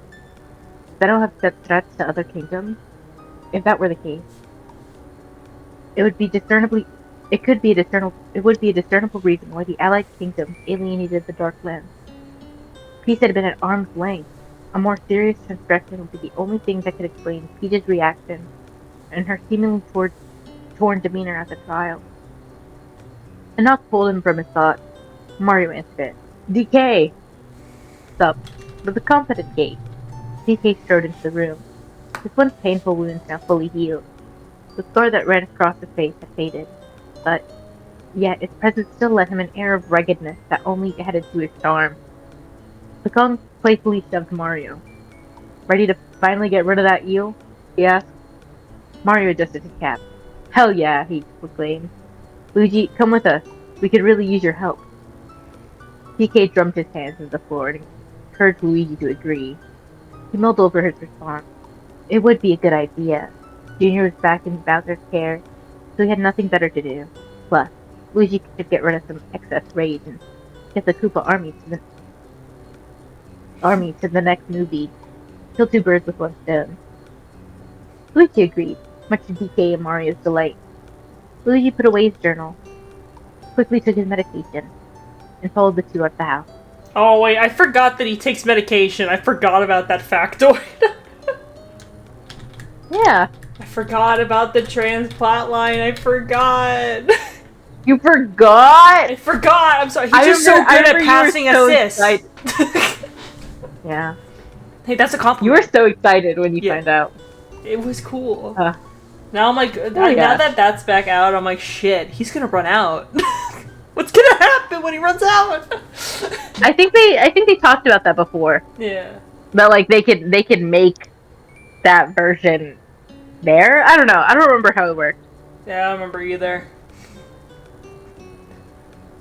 Zeno had set threats to other kingdoms. If that were the case, it would be a discernible reason why the allied kingdoms alienated the Darklands. Peace had been at arm's length. A more serious transgression would be the only thing that could explain Peach's reaction and her seemingly torn demeanor at the trial. A knock pulled him from his thoughts. Mario answered it. DK! Sup? With a confident gait, DK strode into the room. His once painful wounds now fully healed. The scar that ran across his face had faded, but yet its presence still lent him an air of ruggedness that only added to his charm. The Kong playfully shoved Mario. Ready to finally get rid of that eel? He asked. Mario adjusted his cap. Hell yeah, he proclaimed. Luigi, come with us. We could really use your help. DK drummed his hands into the floor and encouraged Luigi to agree. He mulled over his response. It would be a good idea. Junior was back in Bowser's care, so he had nothing better to do. Plus, Luigi could get rid of some excess rage and get the Koopa army to the next movie. Kill two birds with one stone. Luigi agreed, much to DK and Mario's delight. Luigi put away his journal, quickly took his medication, and followed the two out the house. Oh wait, I forgot that he takes medication. I forgot about that factoid. Yeah. I forgot about the trans plotline. I forgot. You forgot? I forgot. I'm sorry. He's just so good at passing assists. Yeah. Hey, that's a You compliment. were so excited when you find out. It was cool. Uh, Now I'm like, yeah. now that that's back out, I'm like, shit, he's gonna run out. What's gonna happen when he runs out? I think they talked about that before. Yeah. That like they could make that version there. I don't know. I don't remember how it worked. Yeah, I don't remember either.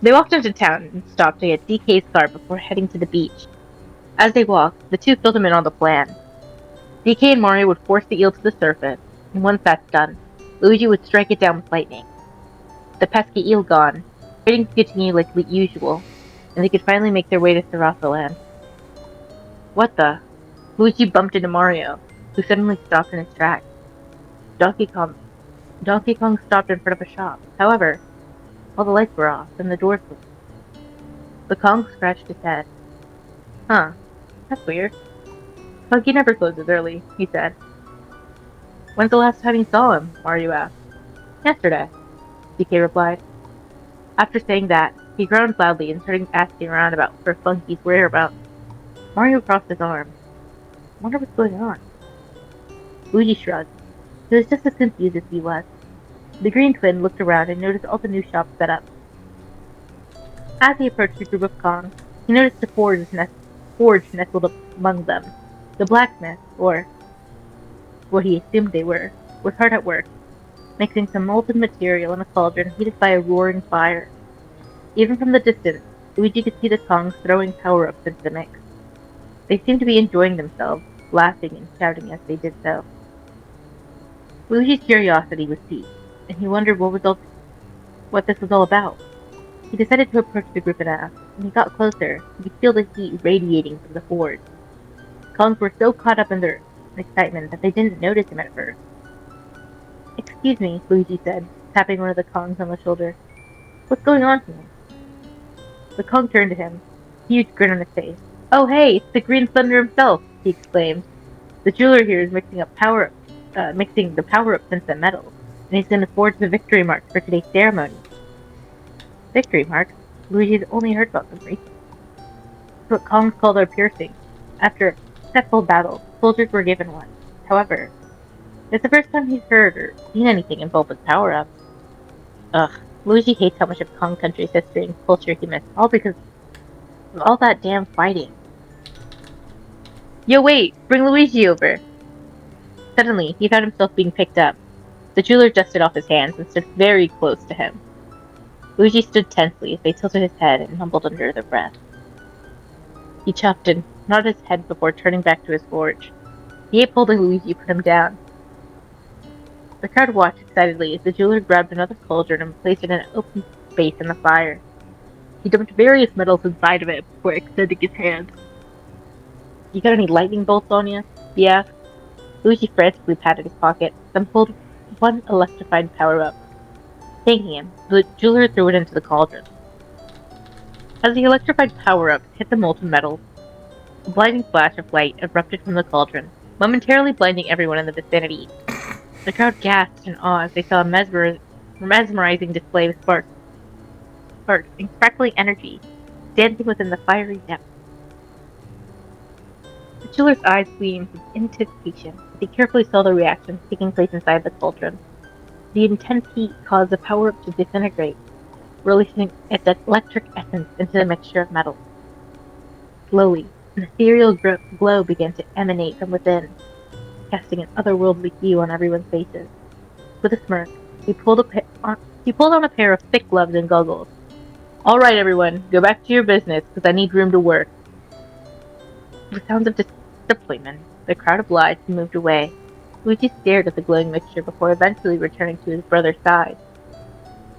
They walked into town and stopped to get DK's car before heading to the beach. As they walked, the two filled him in on the plan. DK and Mario would force the eel to the surface, and once that's done, Luigi would strike it down with lightning. The pesky eel gone, trading could continue like usual, and they could finally make their way to Sarasaland. What the? Luigi bumped into Mario, who suddenly stopped in his tracks. Donkey Kong stopped in front of a shop. However, all the lights were off and the doors closed. The Kong scratched his head. Huh, that's weird. Funky never closes early, he said. When's the last time you saw him? Mario asked. Yesterday, DK replied. After saying that, he groaned loudly and started asking around for Funky's whereabouts. Mario crossed his arms. I wonder what's going on. Luigi shrugged. He was just as confused as he was. The green twin looked around and noticed all the new shops set up. As he approached the group of Kongs, he noticed a forge nestled up among them. The blacksmith, or what he assumed they were, was hard at work, mixing some molten material in a cauldron heated by a roaring fire. Even from the distance, Luigi could see the Kongs throwing power-ups into the mix. They seemed to be enjoying themselves, laughing and shouting as they did so. Luigi's curiosity was piqued, and he wondered what this was all about. He decided to approach the group and ask. When he got closer, he could feel the heat radiating from the forge. Kongs were so caught up in their excitement that they didn't notice him at first. Excuse me, Luigi said, tapping one of the Kongs on the shoulder. What's going on here? The Kong turned to him, a huge grin on his face. Oh hey, it's the Green Thunder himself, he exclaimed. The jeweler here is mixing the power-ups into the metals, and he's going to forge the victory marks for today's ceremony. Victory marks? Luigi's only heard about them recently. It's what Kongs call their piercings. After a successful battle, soldiers were given one. However, it's the first time he's heard or seen anything involved with power-ups. Ugh, Luigi hates how much of Kong Country's history and culture he missed, all because of all that damn fighting. Yo, wait! Bring Luigi over! Suddenly, he found himself being picked up. The jeweler dusted off his hands and stood very close to him. Luigi stood tensely as they tilted his head and mumbled under their breath. He chuffed and nodded his head before turning back to his forge. The ape holding Luigi put him down. The crowd watched excitedly as the jeweler grabbed another cauldron and placed it in an open space in the fire. He dumped various metals inside of it before extending his hands. You got any lightning bolts on you? He asked. Luigi frantically patted his pocket, then pulled one electrified power-up. Thanking him, the jeweler threw it into the cauldron. As the electrified power-up hit the molten metal, a blinding flash of light erupted from the cauldron, momentarily blinding everyone in the vicinity. The crowd gasped in awe as they saw a mesmerizing display of sparks and crackling energy, dancing within the fiery depths. The jeweler's eyes gleamed with anticipation as he carefully saw the reactions taking place inside the cauldron. The intense heat caused the power-up to disintegrate, releasing its electric essence into the mixture of metals. Slowly, an ethereal glow began to emanate from within, casting an otherworldly hue on everyone's faces. With a smirk, he pulled on a pair of thick gloves and goggles. All right, everyone, go back to your business, because I need room to work. With sounds of disappointment, the crowd obliged and moved away. Luigi stared at the glowing mixture before eventually returning to his brother's side.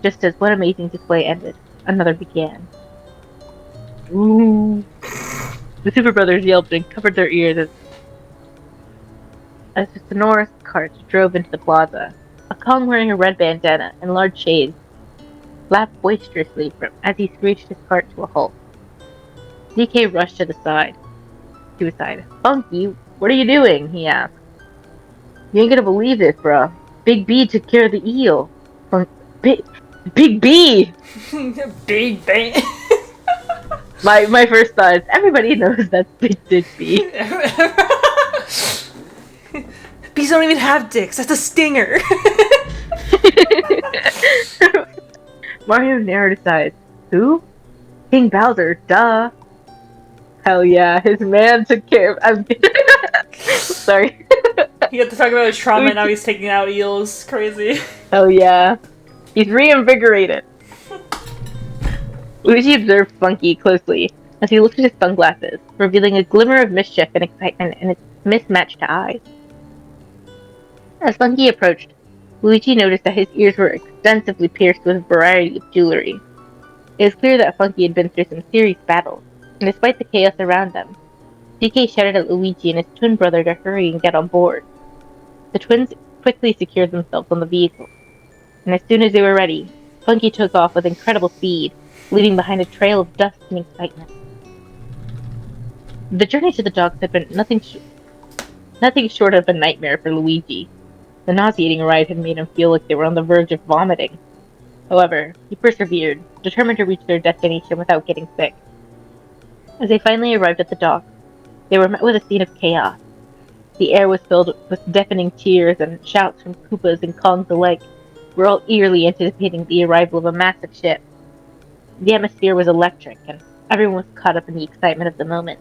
Just as one amazing display ended, another began. Ooh! The Super Brothers yelped and covered their ears as the sonorous carts drove into the plaza. A Kong wearing a red bandana and large shades laughed boisterously as he screeched his cart to a halt. DK rushed to his side. Funky, what are you doing? He asked. You ain't gonna believe this, bro. Big B took care of the eel. From Big Big B. Big bang. My first thought is everybody knows that's Big Dick B. Bees don't even have dicks. That's a stinger. Mario narrowed his eyes. Who? King Bowser, duh. Hell yeah, his man took care of. Sorry. He had to talk about his trauma, and now he's taking out eels. Crazy. Hell yeah. He's reinvigorated. Luigi observed Funky closely as he looked at his sunglasses, revealing a glimmer of mischief and excitement in its mismatched eyes. As Funky approached, Luigi noticed that his ears were extensively pierced with a variety of jewelry. It was clear that Funky had been through some serious battles, and despite the chaos around them, DK shouted at Luigi and his twin brother to hurry and get on board. The twins quickly secured themselves on the vehicle, and as soon as they were ready, Funky took off with incredible speed, leaving behind a trail of dust and excitement. The journey to the docks had been nothing short of a nightmare for Luigi. The nauseating ride had made him feel like they were on the verge of vomiting. However, he persevered, determined to reach their destination without getting sick. As they finally arrived at the dock, they were met with a scene of chaos. The air was filled with deafening cheers and shouts from Koopas and Kongs alike. We're all eagerly anticipating the arrival of a massive ship. The atmosphere was electric, and everyone was caught up in the excitement of the moment.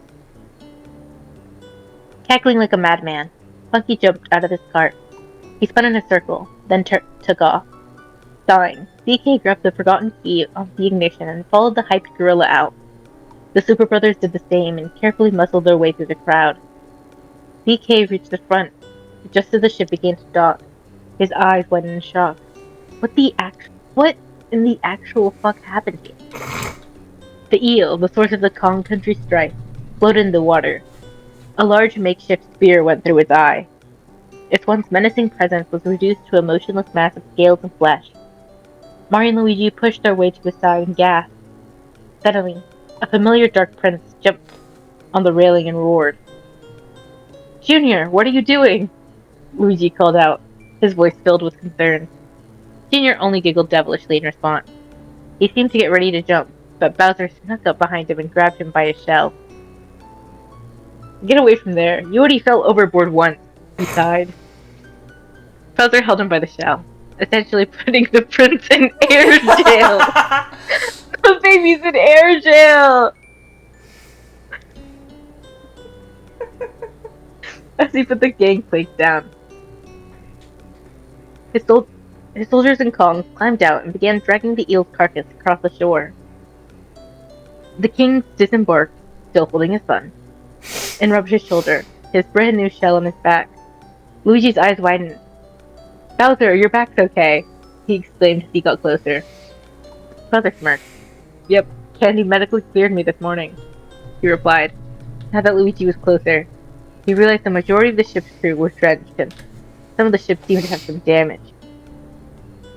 Cackling like a madman, Funky jumped out of his cart. He spun in a circle, then took off. Sighing, DK grabbed the forgotten key off the ignition and followed the hyped gorilla out. The Super Brothers did the same and carefully muscled their way through the crowd. DK reached the front, just as the ship began to dock. His eyes widened in shock. What in the actual fuck happened here? The eel, the source of the Kong country strife, floated in the water. A large makeshift spear went through its eye. Its once menacing presence was reduced to a motionless mass of scales and flesh. Mario and Luigi pushed their way to the side and gasped. Suddenly, a familiar dark prince jumped on the railing and roared. Junior, what are you doing? Luigi called out, his voice filled with concern. Junior only giggled devilishly in response. He seemed to get ready to jump, but Bowser snuck up behind him and grabbed him by his shell. Get away from there. You already fell overboard once, he sighed. Bowser held him by the shell, essentially putting the prince in air jail. The baby's in air jail! As he put the gangplank down. His soldiers and Kongs climbed out and began dragging the eel's carcass across the shore. The king disembarked, still holding his son, and rubbed his shoulder, his brand new shell on his back. Luigi's eyes widened. Bowser, your back's okay, he exclaimed as he got closer. Bowser smirked. Yep, Candy medically cleared me this morning, he replied. Now that Luigi was closer, he realized the majority of the ship's crew were drenched, and some of the ships seemed to have some damage.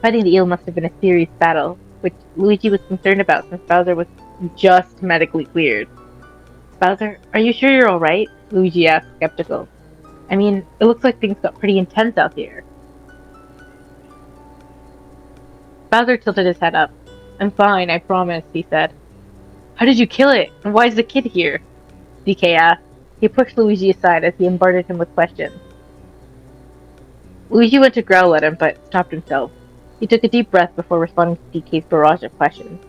Fighting the eel must have been a serious battle, which Luigi was concerned about since Bowser was just medically cleared. Bowser, are you sure you're alright? Luigi asked, skeptical. I mean, it looks like things got pretty intense out here. Bowser tilted his head up. I'm fine, I promise, he said. How did you kill it? And why is the kid here? DK asked. He pushed Luigi aside as he bombarded him with questions. Luigi went to growl at him, but stopped himself. He took a deep breath before responding to DK's barrage of questions.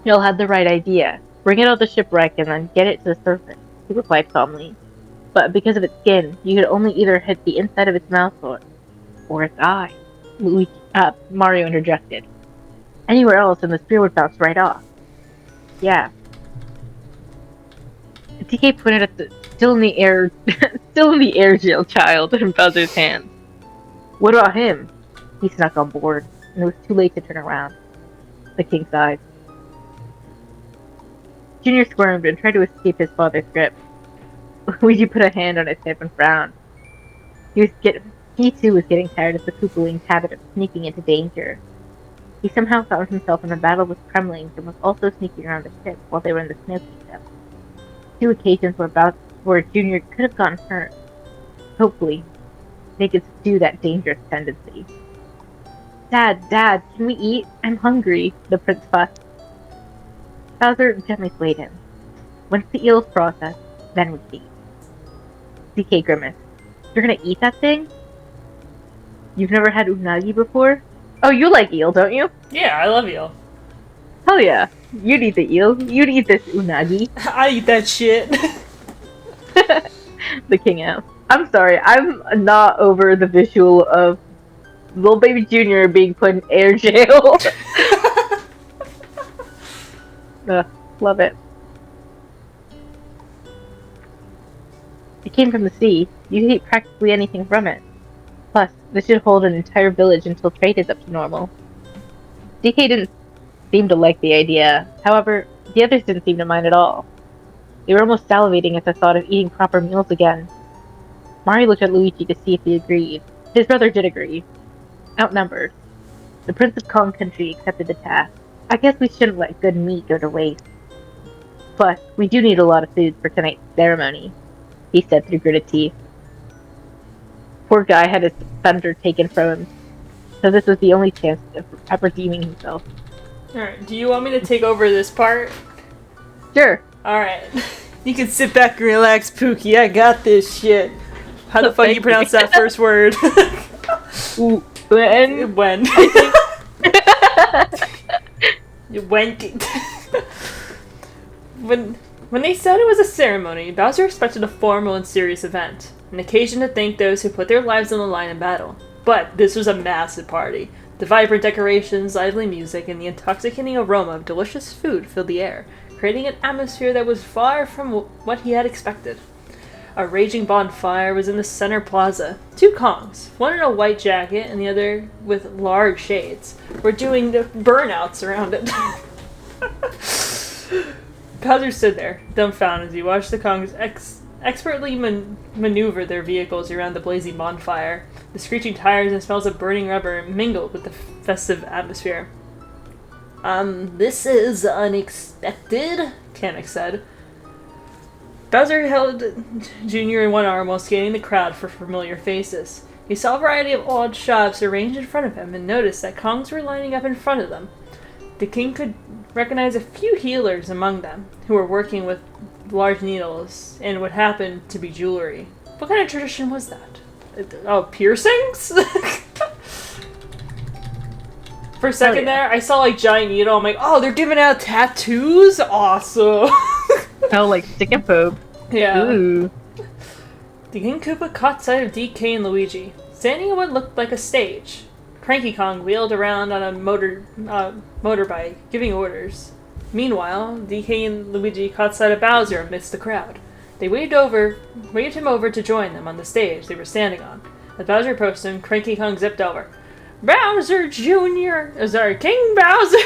Y'all had the right idea. Bring it out the shipwreck and then get it to the surface, he replied calmly. But because of its skin, you could only either hit the inside of its mouth or its eye. Mario interjected. Anywhere else and the spear would bounce right off. Yeah. DK pointed at the still in the air jail child in Bowser's hand. What about him? He snuck on board, and it was too late to turn around. The king sighed. Junior squirmed and tried to escape his father's grip. Luigi put a hand on his hip and frowned. He too was getting tired of the Koopaling's habit of sneaking into danger. He somehow found himself in a battle with Kremlings and was also sneaking around the ship while they were in the Snow Kingdom. 2 occasions where Junior could have gotten hurt. Hopefully, they could subdue that dangerous tendency. Dad, can we eat? I'm hungry, the prince fussed. Bowser gently swayed him. Once the eel is processed, then we can eat. DK grimaced. You're gonna eat that thing? You've never had unagi before? Oh, you like eel, don't you? Yeah, I love eel. Hell yeah. You'd eat the eel. You'd eat this unagi. I eat that shit. The king asked. I'm sorry, I'm not over the visual of little baby Junior being put in air jail. Love it. It came from the sea. You can eat practically anything from it. Plus, this should hold an entire village until trade is up to normal. DK didn't seem to like the idea. However, the others didn't seem to mind at all. They were almost salivating at the thought of eating proper meals again. Mario looked at Luigi to see if he agreed. His brother did agree. Outnumbered, the Prince of Kong Country accepted the task. I guess we shouldn't let good meat go to waste. Plus, we do need a lot of food for tonight's ceremony, he said through gritted teeth. Poor guy had his thunder taken from him, so this was the only chance of redeeming himself. Alright, do you want me to take over this part? Sure. Alright. You can sit back and relax, Pookie. I got this shit. How the fuck do you pronounce that first word? When? When. When they said it was a ceremony, Bowser expected a formal and serious event, an occasion to thank those who put their lives on the line in battle. But this was a massive party. The vibrant decorations, lively music, and the intoxicating aroma of delicious food filled the air, creating an atmosphere that was far from what he had expected. A raging bonfire was in the center plaza. Two Kongs, one in a white jacket and the other with large shades, were doing the burnouts around it. Bowser stood there, dumbfounded, as he watched the Kongs expertly maneuver their vehicles around the blazing bonfire. The screeching tires and smells of burning rubber mingled with the festive atmosphere. This is unexpected, Kamek said. Bowser held Junior in one arm while scanning the crowd for familiar faces. He saw a variety of odd shops arranged in front of him and noticed that Kongs were lining up in front of them. The king could recognize a few healers among them, who were working with large needles and what happened to be jewelry. What kind of tradition was that? Oh, piercings? For a second there, I saw like giant needle. I'm like, oh, they're giving out tattoos? Awesome. Oh, like stick and poke. Yeah. Ooh. The King Koopa caught sight of DK and Luigi, standing on what looked like a stage. Cranky Kong wheeled around on a motorbike, giving orders. Meanwhile, DK and Luigi caught sight of Bowser amidst the crowd. They waved him over to join them on the stage they were standing on. As Bowser approached him, Cranky Kong zipped over. Bowser Jr. Sorry, King Bowser!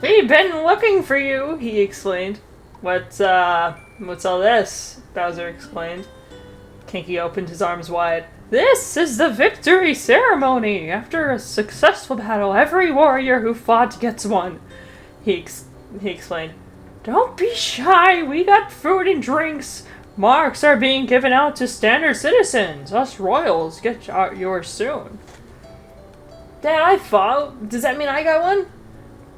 We've been looking for you, he explained. What's all this? Bowser explained. Kinky opened his arms wide. This is the victory ceremony! After a successful battle, every warrior who fought gets one. He explained. Don't be shy, we got food and drinks. Marks are being given out to standard citizens. Us royals get yours soon. Dad, I fought. Does that mean I got one?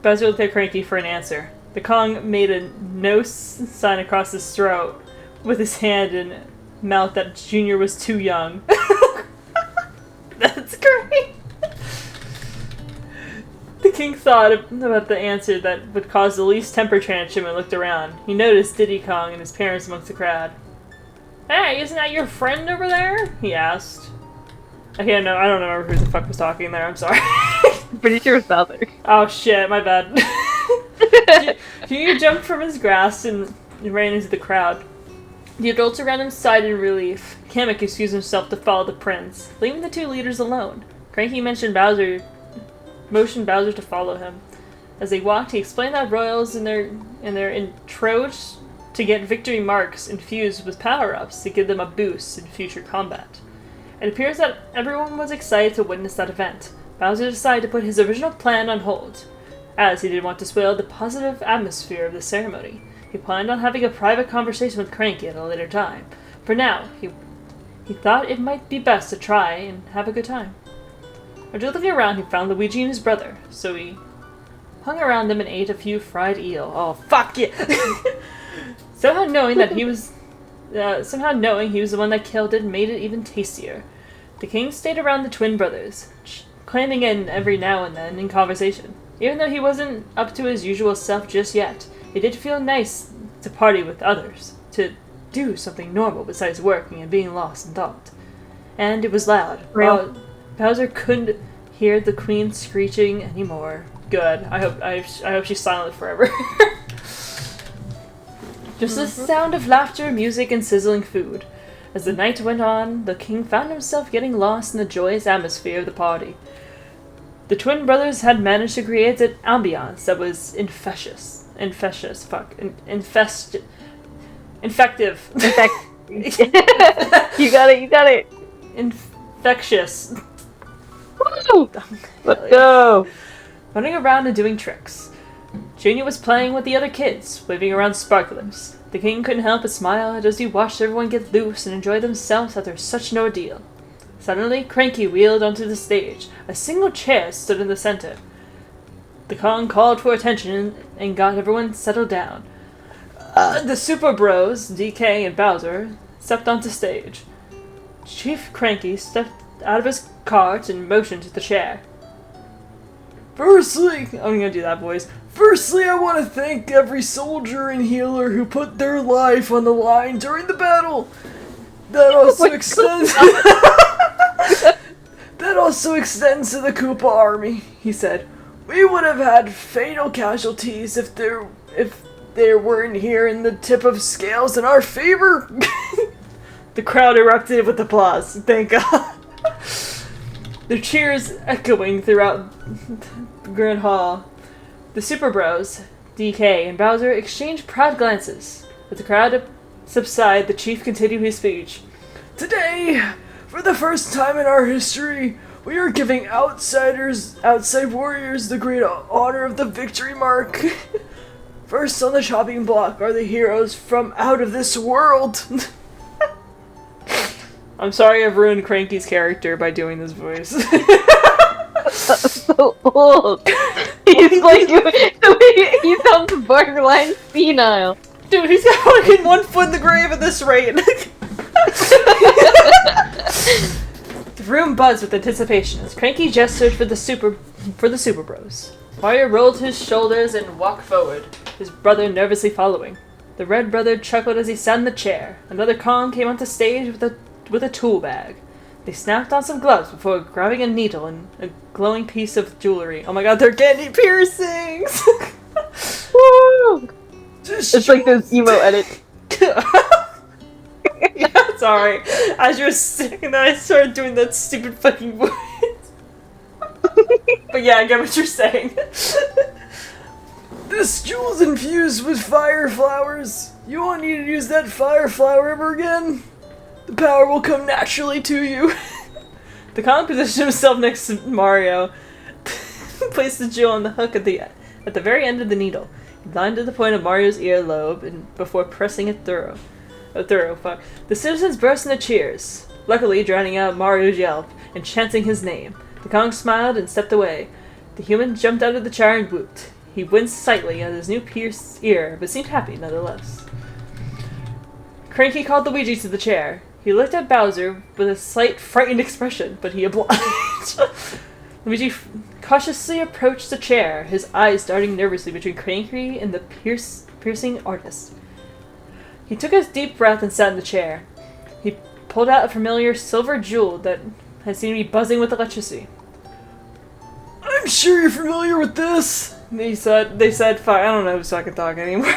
Bowser looked at Cranky for an answer. The Kong made a no sign across his throat with his hand and mouth that Junior was too young. That's great! The king thought about the answer that would cause the least temper tantrum and looked around. He noticed Diddy Kong and his parents amongst the crowd. Hey, isn't that your friend over there? He asked. I don't remember who the fuck was talking there, I'm sorry. I'm pretty sure it's Bowser. Oh shit, my bad. Junior jumped from his grasp and ran into the crowd. The adults around him sighed in relief. Kamek excused himself to follow the prince, leaving the two leaders alone. Cranky motioned Bowser to follow him. As they walked, he explained that royals in their introach to get victory marks infused with power-ups to give them a boost in future combat. It appears that everyone was excited to witness that event. Bowser decided to put his original plan on hold, as he didn't want to spoil the positive atmosphere of the ceremony. He planned on having a private conversation with Cranky at a later time. For now, he He thought it might be best to try and have a good time. After looking around, he found Luigi and his brother, so he hung around them and ate a few fried eel. Oh, fuck yeah! Somehow knowing he was the one that killed it made it even tastier. The king stayed around the twin brothers, climbing in every now and then in conversation. Even though he wasn't up to his usual self just yet, it did feel nice to party with others, to do something normal besides working and being lost in thought. And it was loud. Bowser couldn't hear the queen screeching anymore. Good. I hope she's silent forever. Just the sound of laughter, music, and sizzling food. As the night went on, the king found himself getting lost in the joyous atmosphere of the party. The twin brothers had managed to create an ambiance that was infective. You got it. Infectious. Woo! Let's go. Running around and doing tricks. Junior was playing with the other kids, waving around sparklers. The king couldn't help but smile as he watched everyone get loose and enjoy themselves after such an ordeal. Suddenly, Cranky wheeled onto the stage. A single chair stood in the center. The Kong called for attention and got everyone settled down. The Super Bros, DK and Bowser, stepped onto stage. Chief Cranky stepped out of his cart and motioned to the chair. Firstly, I'm gonna do that voice. Firstly, I want to thank every soldier and healer who put their life on the line during the battle. That also extends to the Koopa army, he said. We would have had fatal casualties if there weren't here in the tip of scales in our favor. The crowd erupted with applause. Thank God. Their cheers echoing throughout the Grand Hall. The Super Bros, DK, and Bowser exchanged proud glances. With the crowd subside, the chief continued his speech. Today, for the first time in our history, we are giving outside warriors the great honor of the victory mark. First on the chopping block are the heroes from out of this world. I'm sorry I've ruined Cranky's character by doing this voice. So old. He's like, the way he sounds borderline senile. Dude, he's got fucking 1 foot in the grave at this rate. The room buzzed with anticipation as Cranky gestured for the Super Bros. Mario rolled his shoulders and walked forward, his brother nervously following. The red brother chuckled as he sat in the chair. Another Kong came onto stage with a tool bag. They snapped on some gloves before grabbing a needle and a glowing piece of jewelry. Oh my god, they're getting piercings! Woo! It's like those emo edits. Yeah, sorry. As you were saying that, I started doing that stupid fucking voice. But yeah, I get what you're saying. This jewel's infused with fire flowers. You won't need to use that fire flower ever again. The power will come naturally to you. The Kong positioned himself next to Mario, placed the jewel on the hook at the very end of the needle. He lined to the point of Mario's earlobe and before pressing it thorough. The citizens burst into cheers, luckily drowning out Mario's yelp and chanting his name. The Kong smiled and stepped away. The human jumped out of the chair and whooped. He winced slightly at his new pierced ear, but seemed happy nonetheless. Cranky called Luigi to the chair. He looked at Bowser with a slight frightened expression, but he obliged. Luigi cautiously approached the chair, his eyes darting nervously between Cranky and the piercing artist. He took a deep breath and sat in the chair. He pulled out a familiar silver jewel that had seemed to be buzzing with electricity. I'm sure you're familiar with this. They said, fine, I don't know if I can talk anymore.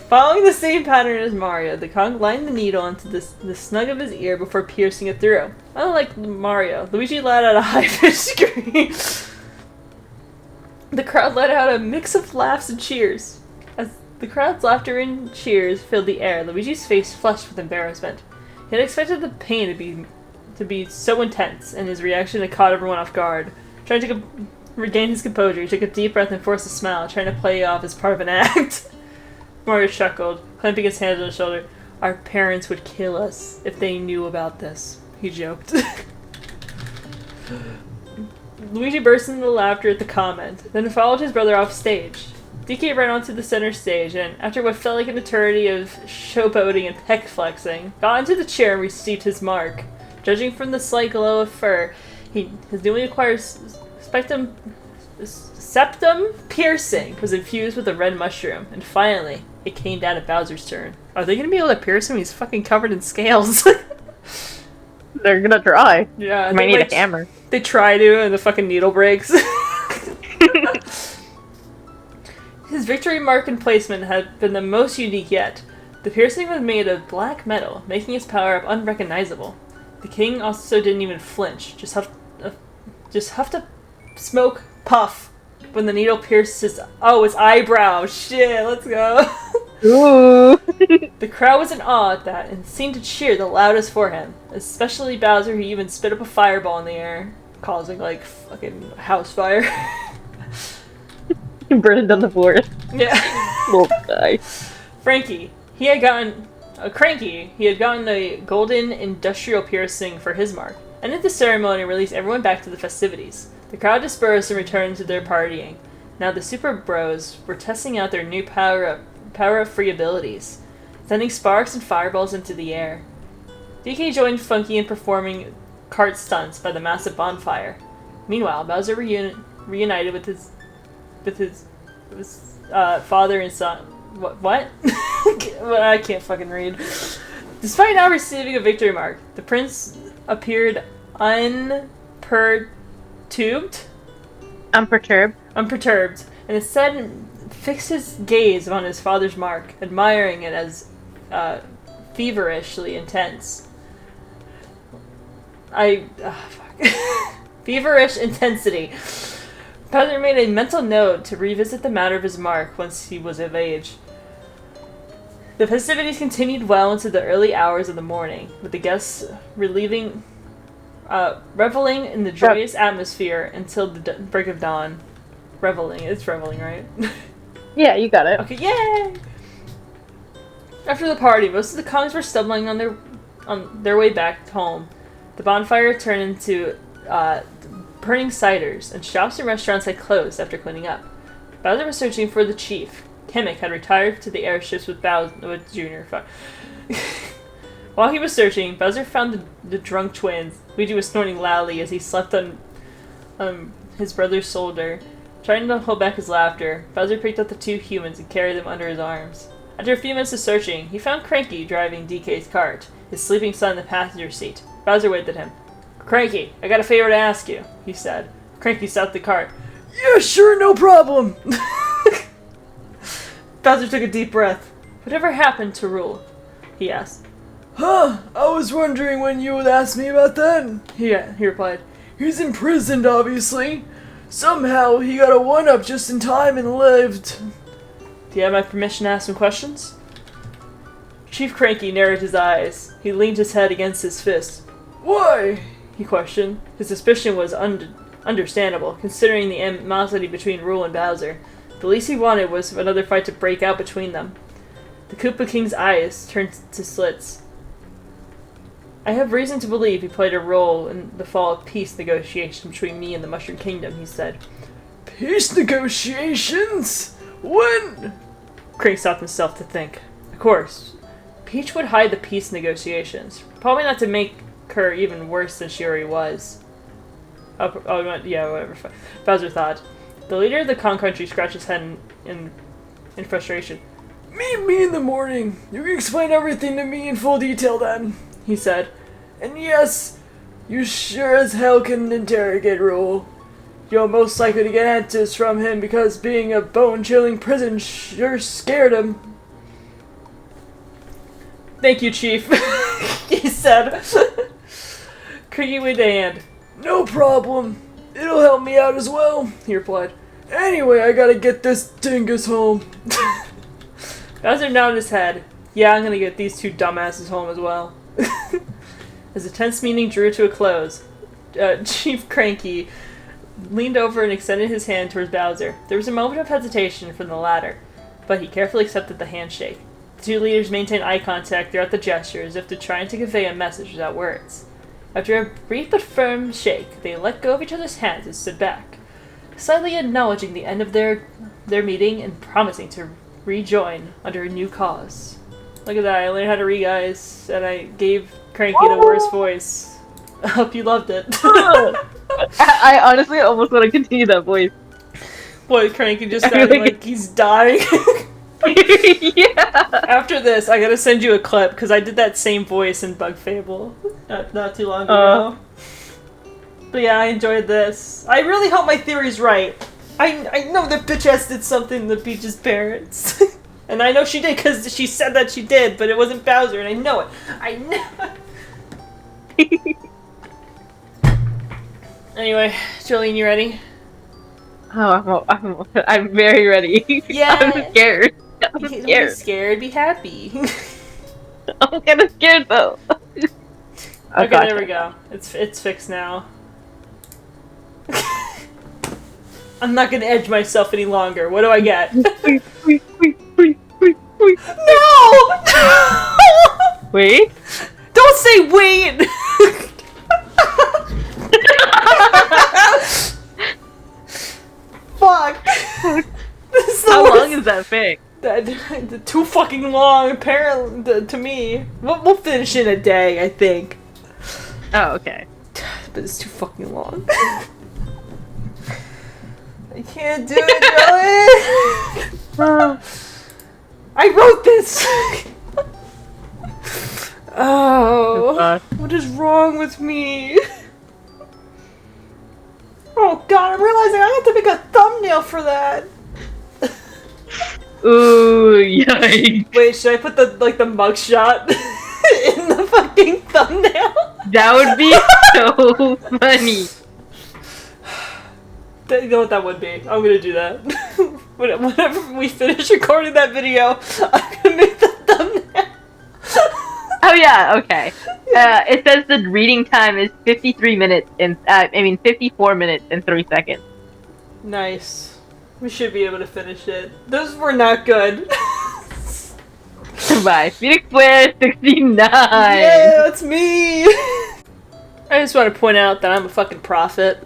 Following the same pattern as Mario, the Kong lined the needle into the snug of his ear before piercing it through. Unlike Mario, Luigi let out a high-pitched scream. The crowd let out a mix of laughs and cheers. As the crowd's laughter and cheers filled the air, Luigi's face flushed with embarrassment. He had expected the pain to be so intense, and his reaction had caught everyone off guard. Trying to regain his composure, he took a deep breath and forced a smile, trying to play off as part of an act. Mario chuckled, clamping his hand on his shoulder. Our parents would kill us if they knew about this, he joked. Luigi burst into laughter at the comment, then followed his brother off stage. DK ran onto the center stage and, after what felt like an eternity of showboating and pec flexing, got into the chair and received his mark. Judging from the slight glow of fur, his newly acquired septum piercing was infused with a red mushroom, and finally, it came down to Bowser's turn. Are they gonna be able to pierce him? He's fucking covered in scales. They're gonna try. Yeah, Might need a hammer. They try to, and the fucking needle breaks. His victory mark and placement had been the most unique yet. The piercing was made of black metal, making his power-up unrecognizable. The king also didn't even flinch, just huffed a smoke puff when the needle pierced his eyebrow. Shit, let's go. Ooh. The crowd was in awe at that and seemed to cheer the loudest for him, especially Bowser, who even spit up a fireball in the air, causing like fucking house fire. Burned on the forest. Yeah. We'll die. Cranky. He had gotten a golden industrial piercing for his mark, and at the ceremony released everyone back to the festivities. The crowd dispersed and returned to their partying. Now the Super Bros were testing out their new power-up free abilities, sending sparks and fireballs into the air. DK joined Funky in performing cart stunts by the massive bonfire. Meanwhile, Bowser reunited with his father and son. What? I can't fucking read. Despite now receiving a victory mark, the prince appeared unperturbed, and instead fixed his gaze on his father's mark, admiring it as feverishly intense. Feverish intensity. Bowser made a mental note to revisit the matter of his mark once he was of age. The festivities continued well into the early hours of the morning, with the guests reveling in the joyous atmosphere until the break of dawn. It's reveling, right? Yeah, you got it. Okay, yay! After the party, most of the Kongs were stumbling on their way back home. The bonfire turned into burning ciders, and shops and restaurants had closed after cleaning up. Bowser was searching for the chief. Kamek had retired to the airships with Junior. While he was searching, Bowser found the drunk twins. Luigi was snorting loudly as he slept on his brother's shoulder. Trying to hold back his laughter, Bowser picked up the two humans and carried them under his arms. After a few minutes of searching, he found Cranky driving DK's cart, his sleeping son in the passenger seat. Bowser waved at him. "Cranky, I got a favor to ask you," he said. Cranky stopped the cart. Yeah, sure, no problem. Bowser took a deep breath. "Whatever happened to Rule?" he asked. Huh, I was wondering when you would ask me about that. He replied. He's imprisoned, obviously. Somehow he got a one-up just in time and lived. Do you have my permission to ask some questions? Chief Cranky narrowed his eyes. He leaned his head against his fist. Why? He questioned. His suspicion was understandable, considering the animosity between Rule and Bowser. The least he wanted was another fight to break out between them. The Koopa King's eyes turned to slits. "I have reason to believe he played a role in the fall of peace negotiations between me and the Mushroom Kingdom," he said. Peace negotiations? When? Crank stopped himself to think. Of course, Peach would hide the peace negotiations. Probably not to make her even worse than she already was. Yeah, whatever. Bowser thought. The leader of the Kong Country scratched his head in frustration. Meet me in the morning. You can explain everything to me in full detail then, he said. And yes, you sure as hell can interrogate Rule. You're most likely to get answers from him because being a bone-chilling prison sure scared him. "Thank you, Chief," he said. Cranky waved a hand. "No problem. It'll help me out as well," he replied. "Anyway, I gotta get this dingus home." Bowser nodded his head. "Yeah, I'm gonna get these two dumbasses home as well." As the tense meeting drew to a close, Chief Cranky leaned over and extended his hand towards Bowser. There was a moment of hesitation from the latter, but he carefully accepted the handshake. two leaders maintain eye contact throughout the gesture as if they're trying to convey a message without words. After a brief but firm shake, they let go of each other's hands and stood back, slightly acknowledging the end of their meeting and promising to rejoin under a new cause. Look at that, I learned how to read, guys, and I gave Cranky the worst voice. I hope you loved it. I honestly almost want to continue that voice. Boy, Cranky just sounded like he's dying. Yeah. After this, I gotta send you a clip, because I did that same voice in Bug Fable not too long ago. But yeah, I enjoyed this. I really hope my theory's right. I know that bitch ass did something to Peach's parents. And I know she did because she said that she did, but it wasn't Bowser, and I know it. I know it. Anyway, Jolene, you ready? Oh, I'm very ready. Yeah. I'm scared. I'm Don't be scared. scared, be happy. I'm kind of scared though. Okay, there we go. It's fixed now. I'm not gonna edge myself any longer. What do I get? No! Wait. Don't say wait! Fuck! How long is that thing? Too fucking long, apparently, to me. We'll finish in a day, I think. Oh, okay. But it's too fucking long. I can't do it, Joey! I wrote this! Oh, what is wrong with me? Oh god, I'm realizing I have to make a thumbnail for that. Ooh, yikes. Wait, should I put the mugshot in the fucking thumbnail? That would be so funny. You know what that would be? I'm gonna do that. Whenever we finish recording that video, I'm gonna make the thumbnail. Oh yeah, okay. It says the reading time is 54 minutes and 3 seconds. Nice. We should be able to finish it. Those were not good. Bye. Phoenix Square 69! Yeah, that's me! I just want to point out that I'm a fucking prophet.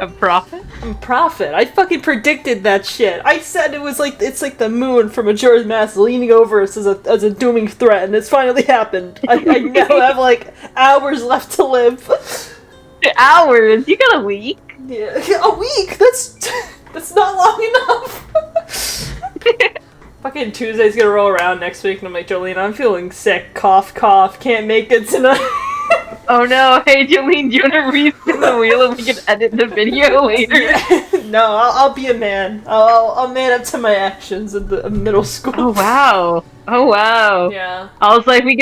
A prophet? I'm a prophet. I fucking predicted that shit. I said it's like the moon from Majora's Mask leaning over us as a dooming threat, and it's finally happened. I now have like hours left to live. Hours? You got a week? Yeah, a week? That's not long enough. Fucking Tuesday's gonna roll around next week, and I'm like, Jolene, I'm feeling sick. Cough, cough. Can't make it tonight. Oh no, hey Jolene, do you want to respin the wheel and we can edit the video later? No, I'll be a man. I'll man up to my actions in the middle school. Oh wow. Oh wow. Yeah. I was like, what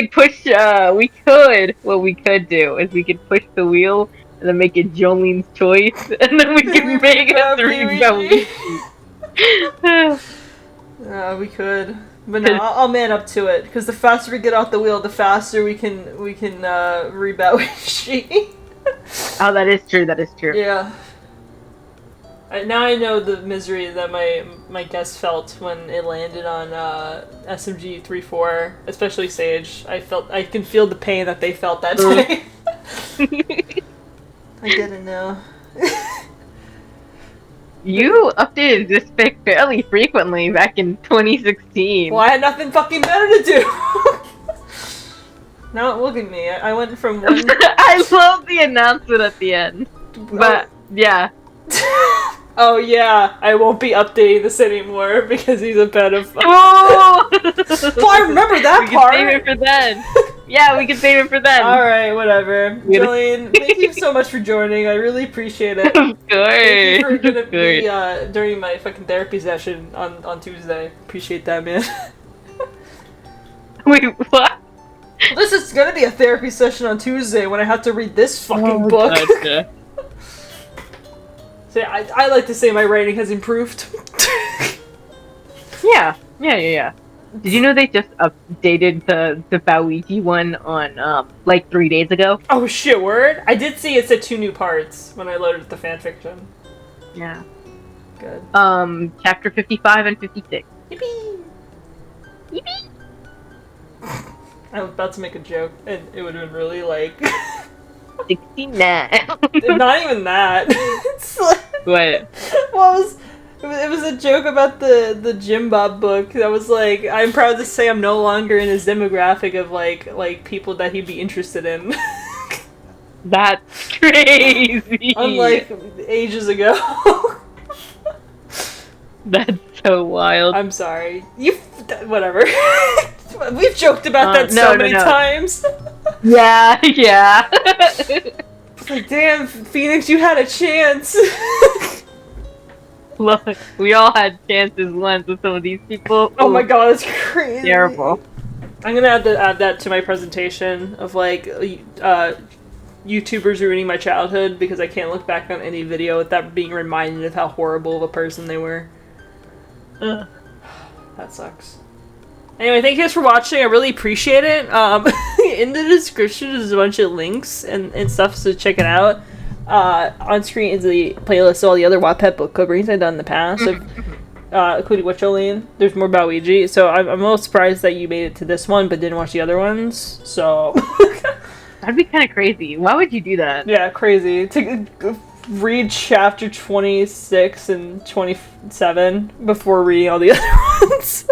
we could do is we could push the wheel and then make it Jolene's choice, and then we can make a 3 We could. But no, I'll man up to it, because the faster we get off the wheel, the faster we can rebound Bowluigi. Oh, that is true, that is true. Yeah. Now I know the misery that my guest felt when it landed on SMG 3-4, especially Sage. I can feel the pain that they felt that day. I didn't know. You updated this pic fairly frequently back in 2016. Well, I had nothing fucking better to do. Now look at me. I went from one. I love the announcement at the end. But yeah. Oh yeah, I won't be updating this anymore because he's a pedophile. Oh! Well, I remember that we part. We can save it for then. Yeah, we can save it for then. Alright, whatever. Jolene, thank you so much for joining. I really appreciate it. Of course. Thank you for gonna be during my fucking therapy session on Tuesday. Appreciate that, man. Wait, what? This is gonna be a therapy session on Tuesday when I have to read this fucking book. Gotcha. So I like to say my writing has improved. Yeah. Did you know they just updated the Bowluigi one on like 3 days ago? Oh shit, word? I did see it said 2 new parts when I loaded the fanfiction. Yeah. Good. Chapter 55 and 56. Yippee! I was about to make a joke, and it would have been really, like... 69. Not even that. It's like... What? What was... It was a joke about the Jim Bob book that was like, I'm proud to say I'm no longer in his demographic of, like people that he'd be interested in. That's crazy! Unlike ages ago. That's so wild. I'm sorry. Whatever. We've joked about that so many times. Yeah. It's like, damn, Phoenix, you had a chance. Look, we all had chances once with some of these people. Oh my god, that's crazy. Terrible. I'm gonna add that to my presentation of, like, YouTubers ruining my childhood because I can't look back on any video without being reminded of how horrible of a person they were. That sucks. Anyway, thank you guys for watching. I really appreciate it. In the description is a bunch of links and stuff, so check it out. On screen is the playlist of all the other Wattpad book club readings I've done in the past, including Joline. There's more Bowluigi, so I'm a little surprised that you made it to this one but didn't watch the other ones, so... That'd be kind of crazy. Why would you do that? Yeah, crazy. To read chapter 26 and 27 before reading all the other ones.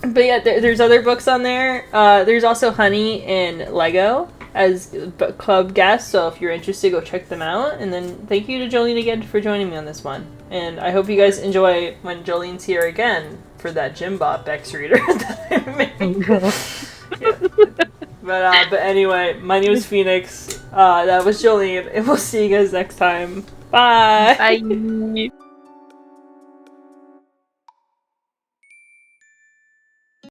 But yeah, there's other books on there. There's also Honey and Lego as book club guests, so if you're interested, go check them out. And then thank you to Joline again for joining me on this one. And I hope you guys enjoy when Joline's here again for that Jim Bob X reader that I made. Yeah. But anyway, my name is Phoenix. That was Joline, and we'll see you guys next time. Bye! Bye!